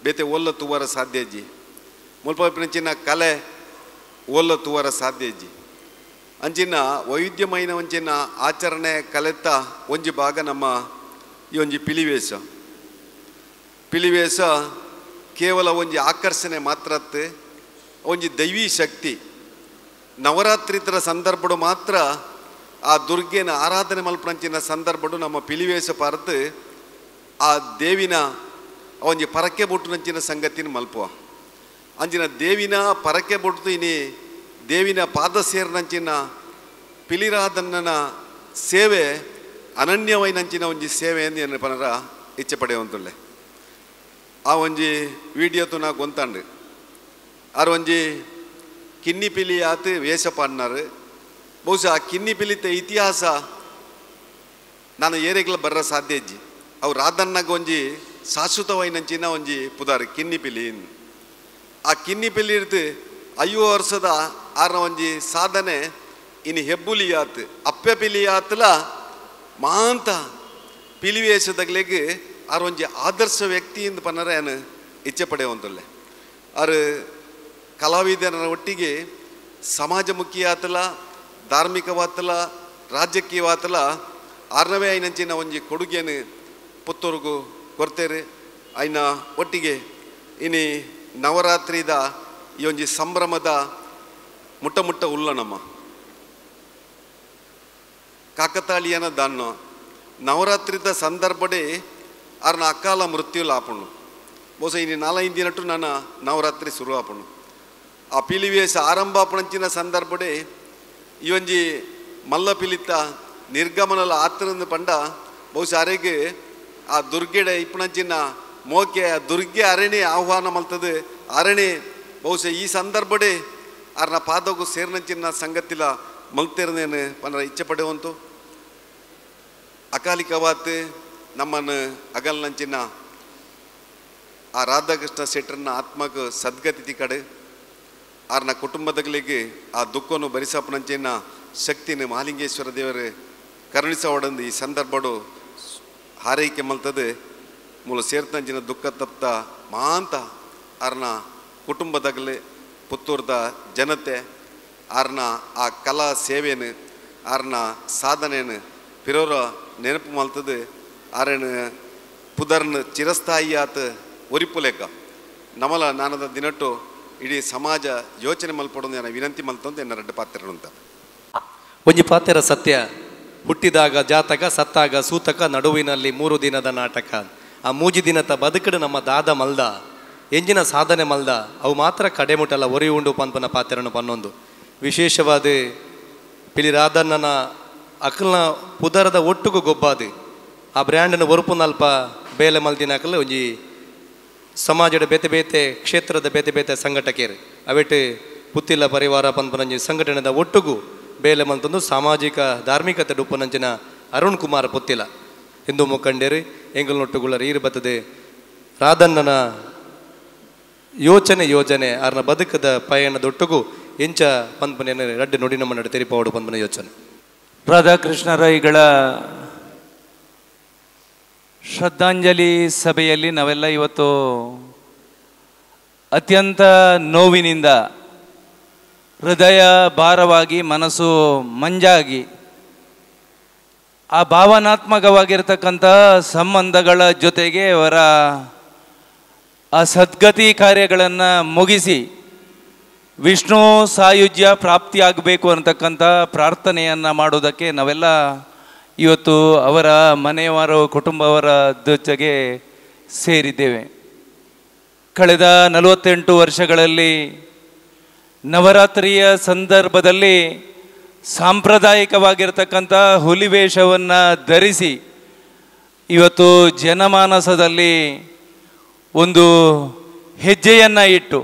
ಬೇತೆ ಓಲ್ಲ ತೂವರ ಸಾಧ್ಯಜ್ಜಿ ಮುಲ್ಪೈಪುನಂಚಿನ ಕಲೆ ಓಲ್ಲ ತೂವರ ಸಾಧ್ಯಜ್ಜಿ ಅಂಚಿನ ವೈವಿಧ್ಯಮಯನ ಒಂಚಿನ ಆಚರಣೆ ಕಲೆತ್ತ ಒಂಜಿ ಭಾಗ ನಮ್ಮ ಈ ಒಂಜಿ ಪಿಲಿವೇಷ ಕೇವಲ ಒಂಜಿ ಆಕರ್ಷಣೆ ಮಾತ್ರತ್ತು ಒಂಜಿ ದೈವೀ ಶಕ್ತಿ. ನವರಾತ್ರಿತರ ಸಂದರ್ಭಡು ಮಾತ್ರ ಆ ದುರ್ಗೆನ ಆರಾಧನೆ ಮಲ್ಪಂಚಿನ ಸಂದರ್ಭಡು ನಮ್ಮ ಪಿಲಿವೇಷ ಪಾರ್ದು ಆ ದೇವಿನ ಒಂಜಿ ಪರಕೆ ಬೊಟ್ಟುನಂಚಿನ ಸಂಗತಿನ ಮಲ್ಪುವ ಅಂಚಿನ ದೇವಿನ ಪರಕೆ ಬೊಟ್ಟು ಇನಿ ದೇವಿನ ಪಾದ ಸೇರಿನಂಚಿನ ಪಿಲಿರಾದಣ್ಣನ ಸೇವೆ ಅನನ್ಯವೈನಂಚಿನ ಒಂಜಿ ಸೇವೆ ಎಂದು ಏನು ಪನರ ಇಚ್ಛೆ ಪಡೆಯುವಂತುಳ್ಳೆ. ಆ ಒಂಜಿ ವಿಡಿಯೋತು ನಾ ಗೊಂತಾಂಡು ಆರು ಒಂಜಿ ಕಿನ್ನಿ ಪಿಲಿ ಆತು ವೇಷ ಪಾಡ್ನಾರು. ಬಹುಶಃ ಆ ಕಿನ್ನಿ ಪಿಲಿತ ಇತಿಹಾಸ ನಾನು ಏರೆಗ್ಲ ಬರ್ರ ಸಾಧ್ಯ ಇಜ್ಜಿ ಅವು ರಾಧಣ್ಣಗ ಒಂಜಿ ಶಾಶ್ವತವೈನಂಚಿನ ಒಂಜಿ ಪುದಾರ್ ಕಿನ್ನಿ ಪಿಲಿ. ಆ ಕಿನ್ನಿ ಪಿಲಿ ಇರ್ದು 5 ವರ್ಷದ ಆರ್ನ ಒಂಜಿ ಸಾಧನೆ ಇನ್ನು ಹೆಬ್ಬುಲಿ ಆತು ಅಪ್ಪೆ ಪಿಲಿ ಆತಲ ಮಾಂತ ಪಿಲಿವೇಷದಾಗ್ಲೆಗ್ ಆರು ಒಂಜಿ ಆದರ್ಶ ವ್ಯಕ್ತಿಯಿಂದ ಪನ್ನರ ಏನು ಇಚ್ಛೆ ಪಡೆಯುವಂತುಳ್ಳೆ. ಆರು ಕಲಾವಿದರ ಒಟ್ಟಿಗೆ ಸಮಾಜಮುಖಿ ಆತಲ ಧಾರ್ಮಿಕವಾತಲ ರಾಜಕೀಯವಾತಲ ಆರ್ನವೇ ಐನಂಚಿನ ಒಂಜಿ ಕೊಡುಗೆಯನ್ನು ಪುತ್ತೂರಿಗೂ ಕೊರ್ತೇರು. ಐನ ಒಟ್ಟಿಗೆ ಇನಿ ನವರಾತ್ರಿದ ಈ ಒಂಜಿ ಸಂಭ್ರಮದ ಮುಟ್ಟ ಉಲ್ಲ ನಮ್ಮ ಕಾಕತಾಳೀಯನ ದಾನ್ನ ನವರಾತ್ರಿದ ಸಂದರ್ಭಡೆ ಅರ್ನ ಅಕಾಲ ಮೃತ್ಯುಲು ಆಪಣ್ಣು. ಬಹುಶಃ ಇನ್ನು 4-5 ದಿನಟ್ಟು ನಾನು ನವರಾತ್ರಿ ಶುರು ಆಪಣ್ಣು. ಆ ಪಿಲಿವೇಶ ಆರಂಭ ಆಪಣಂಚಿನ ಸಂದರ್ಭಡೆ ಈ ಒಂಜಿ ಮಲ್ಲ ಪಿಲಿತ ನಿರ್ಗಮನಲ ಆತನಂದು ಪಂಡ ಬಹುಶಃ ಅರೆಗೆ ಆ ದುರ್ಗೆಡೆ ಇಪ್ಪಣಂಚಿನ ಮೋಕೆ ಆ ದುರ್ಗೆ ಅರಣೆ ಆಹ್ವಾನ ಮಲ್ತದೆ. ಅರಣೆ ಬಹುಶಃ ಈ ಸಂದರ್ಭಡೆ ಅರ್ನ ಪಾದಗೂ ಸೇರ್ನಂಚಿನ ಸಂಗತಿಲ ಮಲ್ತೇರ್ನೇನು ಪಂದ್ರ ಇಚ್ಛೆ ಪಡೆಯುವಂತು. ಅಕಾಲಿಕವಾತ್ ನಮ್ಮನ್ನು ಅಗಲ್ನಂಚಿನ ಆ ರಾಧಾಕೃಷ್ಣ ಶೆಟ್ಟರ್ನ ಆತ್ಮಕ್ಕೆ ಸದ್ಗತಿ ಕಡೆ ಆರ್ನ ಕುಟುಂಬದಗಳಿಗೆ ಆ ದುಃಖವನ್ನು ಭರಿಸಪ್ಪನಂಚಿನ ಶಕ್ತಿನ ಮಹಾಲಿಂಗೇಶ್ವರ ದೇವರು ಕರುಣಿಸೋಡಂದು ಈ ಸಂದರ್ಭಡು ಹಾರೈಕೆ ಮಲ್ತದೆ. ಮೂಲ ಸೇರ್ತಂಚಿನ ದುಃಖ ತಪ್ತ ಮಾಂತ ಆರ್ನ ಕುಟುಂಬದಾಗಲೇ ಪುತ್ತೂರ್ದ ಜನತೆ ಆರ್ನ ಆ ಕಲಾ ಸೇವೆಯನ್ನು ಆರ್ನ ಸಾಧನೆಯನ್ನು ಪಿರೋರ ನೆನಪು ಮಲ್ತದೆ. ಆರೇನು ಪುದರ್ನ ಚಿರಸ್ಥಾಯಿ ಆತ ಒರಿಪುಲೇಕ ನಮಲ ನಾನದ ದಿನಟ್ಟು ಇಡೀ ಸಮಾಜ ಯೋಚನೆ ಮಲ್ಪಡೋದು ನಾನು ವಿನಂತಿ ಮಲ್ತಂದು ಎನ್ನ ರಡ್ಡು ಪಾತ್ರ ಅಂತ ಒಂಜಿ ಪಾತೆರ ಸತ್ಯ. ಹುಟ್ಟಿದಾಗ ಜಾತಕ, ಸತ್ತಾಗ ಸೂತಕ, ನಡುವಿನಲ್ಲಿ 3 ದಿನದ ನಾಟಕ. ಆ 3 ದಿನದ ಬದುಕಡು ನಮ್ಮ ದಾದ ಮಲ್ದ ಎಂಜಿನ ಸಾಧನೆ ಮಲ್ದ ಅವು ಮಾತ್ರ ಕಡೆಮುಟ್ಟಲ್ಲ ಒರಿ ಉಂಡು ಪನ್ಪನ ಪಾತ್ರನು ಪನ್ನೊಂದು ವಿಶೇಷವಾದ ಪಿಲಿ ರಾಧಣ್ಣನ ಅಕಲ್ನ ಪುದರದ ಒಟ್ಟುಗೂ ಗೊಬ್ಬಾದು ಆ ಬ್ರ್ಯಾಂಡನ್ನು ಒರುಪುನಲ್ಪ ಬೇಲೆ ಮಲ್ದಿನ ಅಕಲ್ ಒಂಜಿ ಸಮಾಜದ ಬೇತೆ ಬೇತೆ ಕ್ಷೇತ್ರದ ಬೇತೆ ಬೇತೆ ಸಂಘಟಕೇರು ಅವೆಟ್ಟು ಪುತ್ತಿಲ್ಲ ಪರಿವಾರ ಪನ್ಪನಂಜಿ ಸಂಘಟನೆದ ಒಟ್ಟುಗೂ ಬೇಲೆ ಮಲ್ತಂದು ಸಾಮಾಜಿಕ ಧಾರ್ಮಿಕತೆ ಡುಪ್ಪನಂಚಿನ ಅರುಣ್ ಕುಮಾರ್ ಪುತ್ತಿಲ ಹಿಂದೂ ಮುಖಂಡರು ಎಂಗಲ್ನೊಟ್ಟುಗುಳರು ಈರು ಬತ್ತದೆ ರಾಧಣ್ಣನ ಯೋಜನೆ ಆರ್ನ ಬದುಕದ ಪಯಣದೊಟ್ಟುಗೂ ಎಂಚ ಪನ್ಪನೆಯನ್ನು ರಡ್ಡು ನುಡಿ ನಮ್ಮ ನಡು ತೆರಿಪಾವಡು ಪನ್ಪನ ಯೋಚನೆ. ರಾಧಾಕೃಷ್ಣ ರೈಗಳ ಶ್ರದ್ಧಾಂಜಲಿ ಸಭೆಯಲ್ಲಿ ನಾವೆಲ್ಲ ಇವತ್ತು ಅತ್ಯಂತ ನೋವಿನಿಂದ ಹೃದಯ ಭಾರವಾಗಿ ಮನಸ್ಸು ಮಂಜಾಗಿ ಆ ಭಾವನಾತ್ಮಕವಾಗಿರ್ತಕ್ಕಂಥ ಸಂಬಂಧಗಳ ಜೊತೆಗೆ ಅವರ ಆ ಸದ್ಗತಿ ಕಾರ್ಯಗಳನ್ನು ಮುಗಿಸಿ ವಿಷ್ಣು ಸಾಯುಜ್ಯ ಪ್ರಾಪ್ತಿಯಾಗಬೇಕು ಅನ್ನತಕ್ಕಂಥ ಪ್ರಾರ್ಥನೆಯನ್ನು ಮಾಡೋದಕ್ಕೆ ನಾವೆಲ್ಲ ಇವತ್ತು ಅವರ ಮನೆಯವರ ಕುಟುಂಬವರ ಜೊತೆಗೆ ಸೇರಿದ್ದೇವೆ. ಕಳೆದ 48 ವರ್ಷಗಳಲ್ಲಿ ನವರಾತ್ರಿಯ ಸಂದರ್ಭದಲ್ಲಿ ಸಾಂಪ್ರದಾಯಿಕವಾಗಿರ್ತಕ್ಕಂಥ ಹುಲಿವೇಷವನ್ನು ಧರಿಸಿ ಇವತ್ತು ಜನಮಾನಸದಲ್ಲಿ ಒಂದು ಹೆಜ್ಜೆಯನ್ನು ಇಟ್ಟು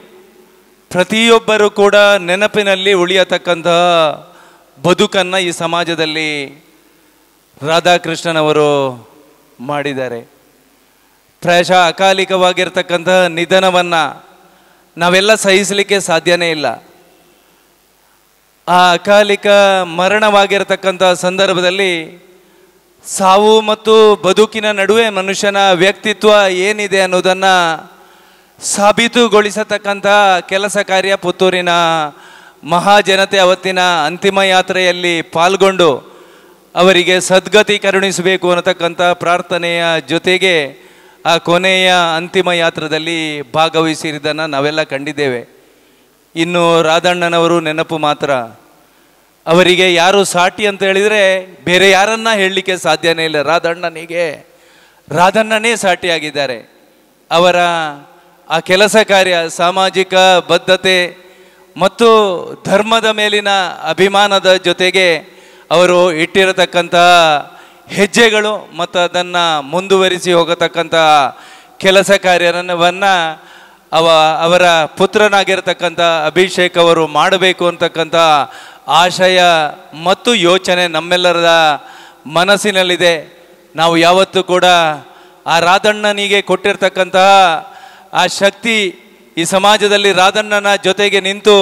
ಪ್ರತಿಯೊಬ್ಬರೂ ಕೂಡ ನೆನಪಿನಲ್ಲಿ ಉಳಿಯತಕ್ಕಂತಹ ಬದುಕನ್ನು ಈ ಸಮಾಜದಲ್ಲಿ ರಾಧಾಕೃಷ್ಣನವರು ಮಾಡಿದ್ದಾರೆ. ಪ್ರಾಯಶಃ ಅಕಾಲಿಕವಾಗಿರ್ತಕ್ಕಂತಹ ನಿಧನವನ್ನು ನಾವೆಲ್ಲ ಸಹಿಸಲಿಕ್ಕೆ ಸಾಧ್ಯನೇ ಇಲ್ಲ. ಆ ಅಕಾಲಿಕ ಮರಣವಾಗಿರ್ತಕ್ಕಂಥ ಸಂದರ್ಭದಲ್ಲಿ ಸಾವು ಮತ್ತು ಬದುಕಿನ ನಡುವೆ ಮನುಷ್ಯನ ವ್ಯಕ್ತಿತ್ವ ಏನಿದೆ ಅನ್ನೋದನ್ನು ಸಾಬೀತುಗೊಳಿಸತಕ್ಕಂಥ ಕೆಲಸ ಕಾರ್ಯ ಪುತ್ತೂರಿನ ಮಹಾಜನತೆ ಅವತ್ತಿನ ಅಂತಿಮ ಯಾತ್ರೆಯಲ್ಲಿ ಪಾಲ್ಗೊಂಡು ಅವರಿಗೆ ಸದ್ಗತಿ ಕರುಣಿಸಬೇಕು ಅನ್ನತಕ್ಕಂಥ ಪ್ರಾರ್ಥನೆಯ ಜೊತೆಗೆ ಆ ಕೊನೆಯ ಅಂತಿಮ ಯಾತ್ರದಲ್ಲಿ ಭಾಗವಹಿಸಿರುವುದನ್ನು ನಾವೆಲ್ಲ ಕಂಡಿದ್ದೇವೆ. ಇನ್ನು ರಾಧಣ್ಣನವರು ನೆನಪು ಮಾತ್ರ. ಅವರಿಗೆ ಯಾರು ಸಾಟಿ ಅಂತ ಹೇಳಿದರೆ ಬೇರೆ ಯಾರನ್ನ ಹೇಳಲಿಕ್ಕೆ ಸಾಧ್ಯನೇ ಇಲ್ಲ. ರಾಧಣ್ಣನೇ ಸಾಟಿಯಾಗಿದ್ದಾರೆ. ಅವರ ಆ ಕೆಲಸ ಕಾರ್ಯ, ಸಾಮಾಜಿಕ ಬದ್ಧತೆ ಮತ್ತು ಧರ್ಮದ ಮೇಲಿನ ಅಭಿಮಾನದ ಜೊತೆಗೆ ಅವರು ಇಟ್ಟಿರತಕ್ಕಂಥ ಹೆಜ್ಜೆಗಳು ಮತ್ತು ಅದನ್ನು ಮುಂದುವರಿಸಿ ಹೋಗತಕ್ಕಂಥ ಕೆಲಸ ಕಾರ್ಯವನ್ನು ಅವರ ಪುತ್ರನಾಗಿರ್ತಕ್ಕಂಥ ಅಭಿಷೇಕ್ ಅವರು ಮಾಡಬೇಕು ಅಂತಕ್ಕಂಥ ಆಶಯ ಮತ್ತು ಯೋಚನೆ ನಮ್ಮೆಲ್ಲರ ಮನಸ್ಸಿನಲ್ಲಿದೆ. ನಾವು ಯಾವತ್ತೂ ಕೂಡ ಆ ರಾಧಣ್ಣನಿಗೆ ಕೊಟ್ಟಿರ್ತಕ್ಕಂತಹ ಆ ಶಕ್ತಿ ಈ ಸಮಾಜದಲ್ಲಿ ರಾಧಣ್ಣನ ಜೊತೆಗೆ ನಿಂತು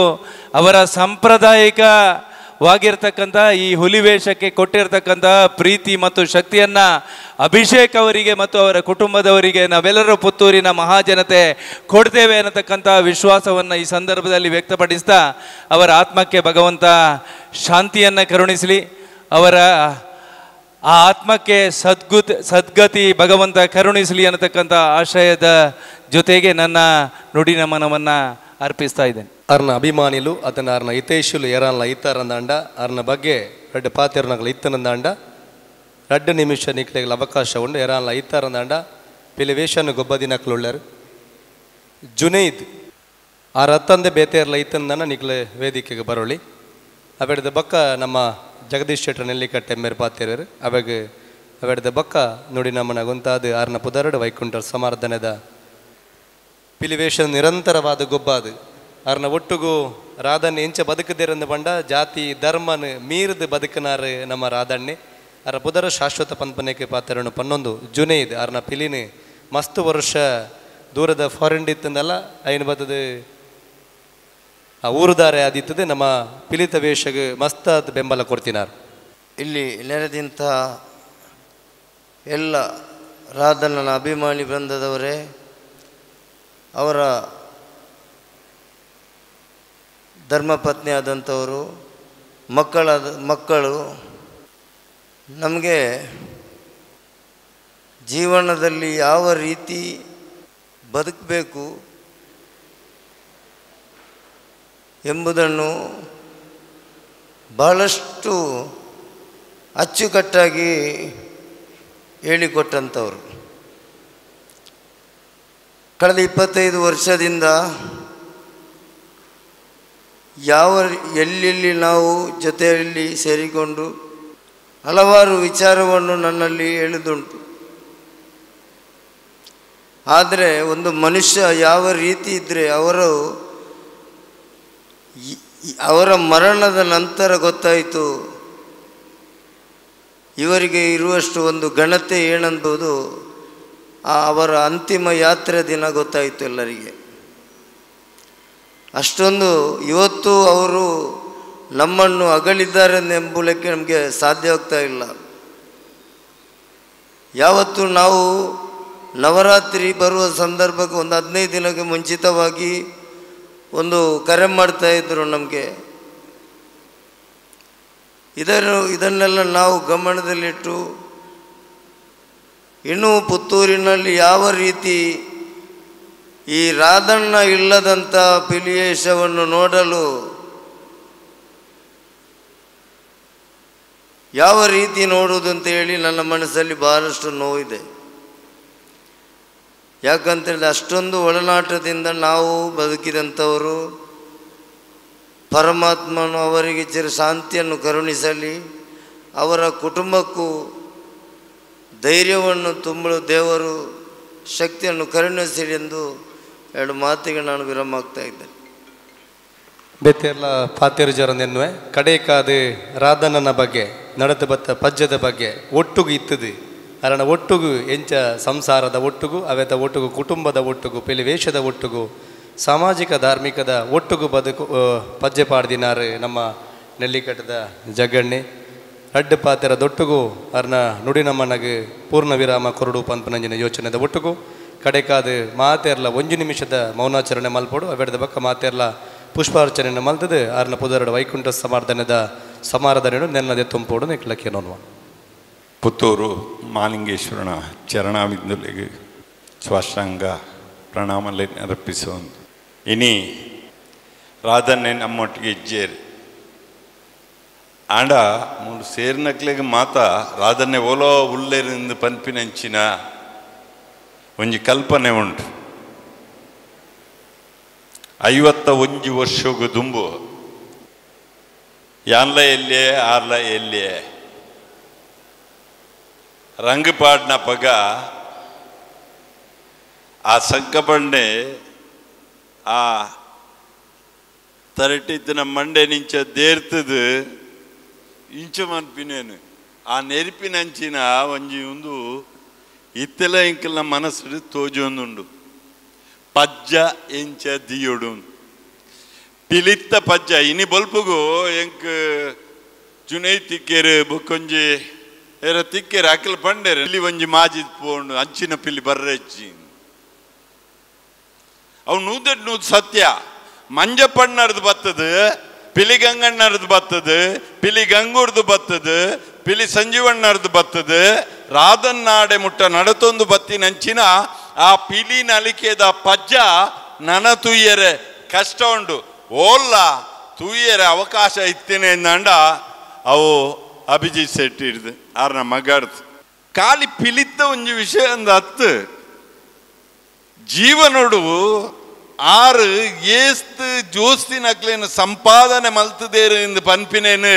ಅವರ ಸಾಂಪ್ರದಾಯಿಕವಾಗಿರ್ತಕ್ಕಂಥ ಈ ಹುಲಿವೇಷಕ್ಕೆ ಕೊಟ್ಟಿರ್ತಕ್ಕಂಥ ಪ್ರೀತಿ ಮತ್ತು ಶಕ್ತಿಯನ್ನು ಅಭಿಷೇಕ್ ಅವರಿಗೆ ಮತ್ತು ಅವರ ಕುಟುಂಬದವರಿಗೆ ನಾವೆಲ್ಲರೂ ಪುತ್ತೂರಿನ ಮಹಾಜನತೆ ಕೊಡ್ತೇವೆ ಅನ್ನತಕ್ಕಂಥ ವಿಶ್ವಾಸವನ್ನು ಈ ಸಂದರ್ಭದಲ್ಲಿ ವ್ಯಕ್ತಪಡಿಸ್ತಾ ಅವರ ಆತ್ಮಕ್ಕೆ ಭಗವಂತ ಶಾಂತಿಯನ್ನು ಕರುಣಿಸಲಿ. ಅವರ ಆ ಆತ್ಮಕ್ಕೆ ಸದ್ಗತಿ ಭಗವಂತ ಕರುಣಿಸಲಿ ಅನ್ನತಕ್ಕಂಥ ಆಶಯದ ಜೊತೆಗೆ ನನ್ನ ನುಡಿ ನಮನವನ್ನು ಅರ್ಪಿಸ್ತಾ ಇದ್ದೇನೆ. ಅರ್ನ ಅಭಿಮಾನಿಲು ಅದನ್ನ ಅರ್ನ ಹಿತೈಷುಲು ಏರಾನ್ಲ ಇತ್ತಾರಂದಾಂಡ ಅರ್ನ ಬಗ್ಗೆ 2 ಪಾತಿರ್ನಗಳ ಇತ್ತನಂದಾಂಡ 2 ನಿಮಿಷ ನಿಕ್ಲೆಗಳ ಅವಕಾಶ ಉಂಡು ಏರಾನ್ಲ ಇತ್ತಾರಂದಾಂಡ ಪಿಲಿ ವೇಷನ್ನು ಗೊಬ್ಬದಿನಕ್ಲುಳ್ಳರು ಜುನೈದ್ ಆ ರತ್ತಂದೆ ಬೇತೇರ್ಲ ಇತ್ತಂದನ ನಿಕ್ಲೆ ವೇದಿಕೆಗೆ ಬರೋಳಿ ಅವೆಡ್ದ ಬಕ್ಕ ನಮ್ಮ ಜಗದೀಶ್ ಶೆಟ್ಟರ್ ನೆಲ್ಲಿಕಟ್ಟೆ ಮೇರೆ ಪಾತಿರ್ವರು ಅವೆಡ್ದ ಬಕ್ಕ ನುಡಿ ನಮ್ಮನ ಗುಂತಾದು ಆರ್ನ ಪುದರಡು ವೈಕುಂಠ ಸಮಾರ್ಧನೆದ ಪಿಲಿವೇಷ ನಿರಂತರವಾದ ಗೊಬ್ಬಾದು ಅರ್ನ ಒಟ್ಟುಗೂ ರಾಧಣ್ಣೆ ಎಂಚ ಬದುಕದಿರಂದು ಬಂಡ ಜಾತಿ ಧರ್ಮನ ಮೀರ್ದು ಬದುಕನಾರು ನಮ್ಮ ರಾಧಣ್ಣೆ ಅರ ಪುದರ ಶಾಶ್ವತ ಪಂಪನೆಗೆ ಪಾತ್ರನು ಪನ್ನೊಂದು ಜುನೈದ್ ಅರ್ನ ಪಿಲಿನಿ ಮಸ್ತ್ ವರ್ಷ ದೂರದ ಫಾರಿನ್ ಇತ್ತಂದಲ್ಲ ಐನು ಬದದು ಆ ಊರುದಾರೆ ಆದಿತ್ತದೆ ನಮ್ಮ ಪಿಲಿತ ವೇಷಗೆ ಮಸ್ತಾದ ಬೆಂಬಲ ಕೊಡ್ತಿನಾರು. ಇಲ್ಲಿ ನೆರೆದಿಂಥ ಎಲ್ಲ ರಾಧಣ್ಣನ ಅಭಿಮಾನಿ ವೃಂದದವರೇ, ಅವರ ಧರ್ಮಪತ್ನಿ ಆದಂಥವರು, ಮಕ್ಕಳು ನಮಗೆ ಜೀವನದಲ್ಲಿ ಯಾವ ರೀತಿ ಬದುಕಬೇಕು ಎಂಬುದನ್ನು ಬಹಳಷ್ಟು ಅಚ್ಚುಕಟ್ಟಾಗಿ ಹೇಳಿಕೊಟ್ಟಂಥವ್ರು. ಕಳೆದ 25 ವರ್ಷದಿಂದ ಎಲ್ಲೆಲ್ಲಿ ನಾವು ಜೊತೆಯಲ್ಲಿ ಸೇರಿಕೊಂಡು ಹಲವಾರು ವಿಚಾರವನ್ನು ನನ್ನಲ್ಲಿ ಹೇಳಿದುಂಟು. ಆದರೆ ಒಂದು ಮನುಷ್ಯ ಯಾವ ರೀತಿ ಇದ್ದರೆ ಅವರ ಮರಣದ ನಂತರ ಗೊತ್ತಾಯಿತು ಇವರಿಗೆ ಇರುವಷ್ಟು ಒಂದು ಘನತೆ ಏನೆಂಬುದು ಅವರ ಅಂತಿಮ ಯಾತ್ರೆ ದಿನ ಗೊತ್ತಾಯಿತು ಎಲ್ಲರಿಗೆ. ಅಷ್ಟೊಂದು ಇವತ್ತು ಅವರು ನಮ್ಮನ್ನು ಅಗಲಿದ್ದಾರೆ ಎಂಬುದಕ್ಕೆ ನಮಗೆ ಸಾಧ್ಯವಾಗ್ತಾ ಇಲ್ಲ. ಯಾವತ್ತು ನಾವು ನವರಾತ್ರಿ ಬರುವ ಸಂದರ್ಭಕ್ಕೆ ಒಂದು 15 ದಿನಕ್ಕೆ ಮುಂಚಿತವಾಗಿ ಒಂದು ಕರೆ ಮಾಡ್ತಾಯಿದ್ರು ನಮಗೆ. ಇದನ್ನೆಲ್ಲ ನಾವು ಗಮನದಲ್ಲಿಟ್ಟು ಇನ್ನೂ ಪುತ್ತೂರಿನಲ್ಲಿ ಯಾವ ರೀತಿ ಈ ರಾಧಣ್ಣ ಇಲ್ಲದಂಥ ಪಿಲಿವೇಷವನ್ನು ನೋಡಲು ಯಾವ ರೀತಿ ನೋಡುವುದು ಅಂತ ಹೇಳಿ ನನ್ನ ಮನಸ್ಸಲ್ಲಿ ಬಹಳಷ್ಟು ನೋವಿದೆ. ಯಾಕಂತೇಳಿದ್ರೆ ಅಷ್ಟೊಂದು ಒಳನಾಟದಿಂದ ನಾವು ಬದುಕಿದಂಥವರು. ಪರಮಾತ್ಮನು ಅವರಿಗೆ ಚಿರ ಶಾಂತಿಯನ್ನು ಕರುಣಿಸಲಿ, ಅವರ ಕುಟುಂಬಕ್ಕೂ ಧೈರ್ಯವನ್ನು ತುಂಬಲು ದೇವರು ಶಕ್ತಿಯನ್ನು ಕರುಣಿಸಲಿ ಎಂದು 2 ಮಾತಿಗೆ ನಾನು ವಿರಾಮ ಆಗ್ತಾ ಇದ್ದೇನೆ. ಬೇತೆಲ್ಲ ಪಾತಿರ್ಜರನೆನ್ನುವೆ ಕಡೆಕಾದು ರಾಧನನ ಬಗ್ಗೆ ನಡೆದು ಬತ್ತ ಪಜ್ಯದ ಬಗ್ಗೆ ಒಟ್ಟುಗು ಇತ್ತದು ಅರಣ ಒಟ್ಟುಗು ಎಂಚ ಸಂಸಾರದ ಒಟ್ಟುಗು ಅವೆದ ಒಟ್ಟುಗು ಕುಟುಂಬದ ಒಟ್ಟುಗು ಪಿಲಿವೇಷದ ಒಟ್ಟುಗು ಸಾಮಾಜಿಕ ಧಾರ್ಮಿಕದ ಒಟ್ಟುಗು ಬದುಕು ಪಜ್ಜೆ ಪಾಡ್ದಿನಾರು ನಮ್ಮ ನೆಲ್ಲಿಕಟ್ಟದ ಜಗಣ್ಣೆ 2 ಪಾತಿರದೊಟ್ಟುಗು ಅರ್ನ ನುಡಿ ನಮ್ಮನಗೆ ಪೂರ್ಣ ವಿರಾಮ ಕೊರಡು ಪಂಪನಂಜಿನ ಯೋಚನೆದ ಒಟ್ಟುಗು ಕಡೆಕಾದು ಮಾತೆರ್ಲ 1 ನಿಮಿಷದ ಮೌನಾಚರಣೆ ಮಲ್ಪೋಡು ಅವೆಡ್ದ ಬಕ್ಕ ಮಾತೆರ್ಲ ಪುಷ್ಪಾರ್ಚನೆಯನ್ನು ಮಲ್ತದು ಆರ್ನ ಪುದರಡು ವೈಕುಂಠ ಸಮಾರ್ಧನೆದ ಸಮಾರಾಧನೆಯನ್ನು ನೆನ್ನದೆ ತುಂಬೋಡು ನಿಕ್ಲಕ್ಕೆ ನೋಡುವ ಪುತ್ತೂರು ಮಾಲಿಂಗೇಶ್ವರನ ಚರಣಾವಿಂದುಲಿಗೆ ಸ್ವಾಷ್ಟಾಂಗ ಪ್ರಣಾಮಲೆ ಅರ್ಪಿಸುವಂತ ಇನಿ ರಾಧನ್ನೆ ನಮ್ಮೊಟ್ಟಿಗೆ ಇಜ್ಜೇರಿ ಆಂಡ ಮೂರು ಸೇರ್ನಕ್ಲೆಗೆ ಮಾತ ರಾಧನ್ನೆ ಓಲೋ ಉಲ್ಲೇರಿಂದ ಪನ್ಪಿನಂಚಿನ ಒಂಜಿ ಕಲ್ಪನೆ ಉಂಟು. 51 ವರ್ಷಗೂ ದುಂಬು ಯಾನ್ಲ ಎಲ್ಲಿಯೇ ಆರ್ಲ ಎಲ್ಲಿಯೇ ರಂಗಪಾಡ್ನ ಪಗ ಆ ಸಂಕಪಂಡೆ ಆ ತರಟಿತ್ತಿನ ಮಂಡೆ ನಿಂಚ ದೇರ್ತದು ಇಂಚ ಮನ್ಪಿನೇನು ಆ ನೆರಿಪಿನಂಚಿನ ಒಂಜಿ ಒಂದು ಇತ್ತೆಲ ಇಂಕಲ್ನ ಮನಸ್ಸು ತೋಜೊಂದುಂಡು ಪಜ್ಜ ಎಂಚ ದಿಯೋಡು ಪಿಲಿತ್ತ ಪಜ್ಜ ಇನಿ ಬಲ್ಪುಗು ಎಂಕ್ ಜುನೈ ತಿಕ್ಕೇರು ಬೊಕ್ಕೊಂಜಿ ಏರ ತಿಕ್ಕೇರು ಅಕ್ಕಲ್ ಪಂಡೇರು ಇಲ್ಲಿ ಒಂಜಿ ಮಾಜಿದ್ ಪೋಂಡು ಅಂಚಿನ ಪಿಲಿ ಬರ್ರೆಚ್ಚಿ ಅವು ನೂದಡ್ ನೂದ್ ಸತ್ಯ ಮಂಜಪ್ಪಣ್ಣರ್ದು ಬತ್ತದು ಪಿಲಿಗಂಗಣ್ಣರ್ದು ಬತ್ತದು ಪಿಲಿಗಂಗೂರ್ದು ಬತ್ತದು ಪಿಲಿ ಸಂಜೀವಣ್ಣರ್ದು ಬತ್ತದು ರಾಧನ್ನಾಡೆ ಮುಟ್ಟ ನಡತೊಂದು ಬತ್ತಿನಂಚಿನ ಆ ಪಿಲಿ ನಲಿಕೆದ ಪಜ್ಜ ನನ ತುಯ್ಯರೆ ಕಷ್ಟ ಉಂಡು ಓಲ್ಲ ತುಯ್ಯರೆ ಅವಕಾಶ ಇತ್ತೇನೆ ಎಂದಂಡ ಅವು ಅಭಿಜಿತ್ ಶೆಟ್ಟಿ ಹಿಡ್ದು ಆರ್ನ ಮಗಡ್ದು ಕಾಲಿ ಪಿಲಿತ್ತ ಒಂಜಿ ವಿಷಯ ಅಂದ ಹತ್ತು ಜೀವನೋಡು ಆರು ಏಸ್ತು ಜೋಸ್ತಿನಕ್ಲೇನು ಸಂಪಾದನೆ ಮಲ್ತದೇರು ಇಂದು ಪನ್ಪಿನೇನು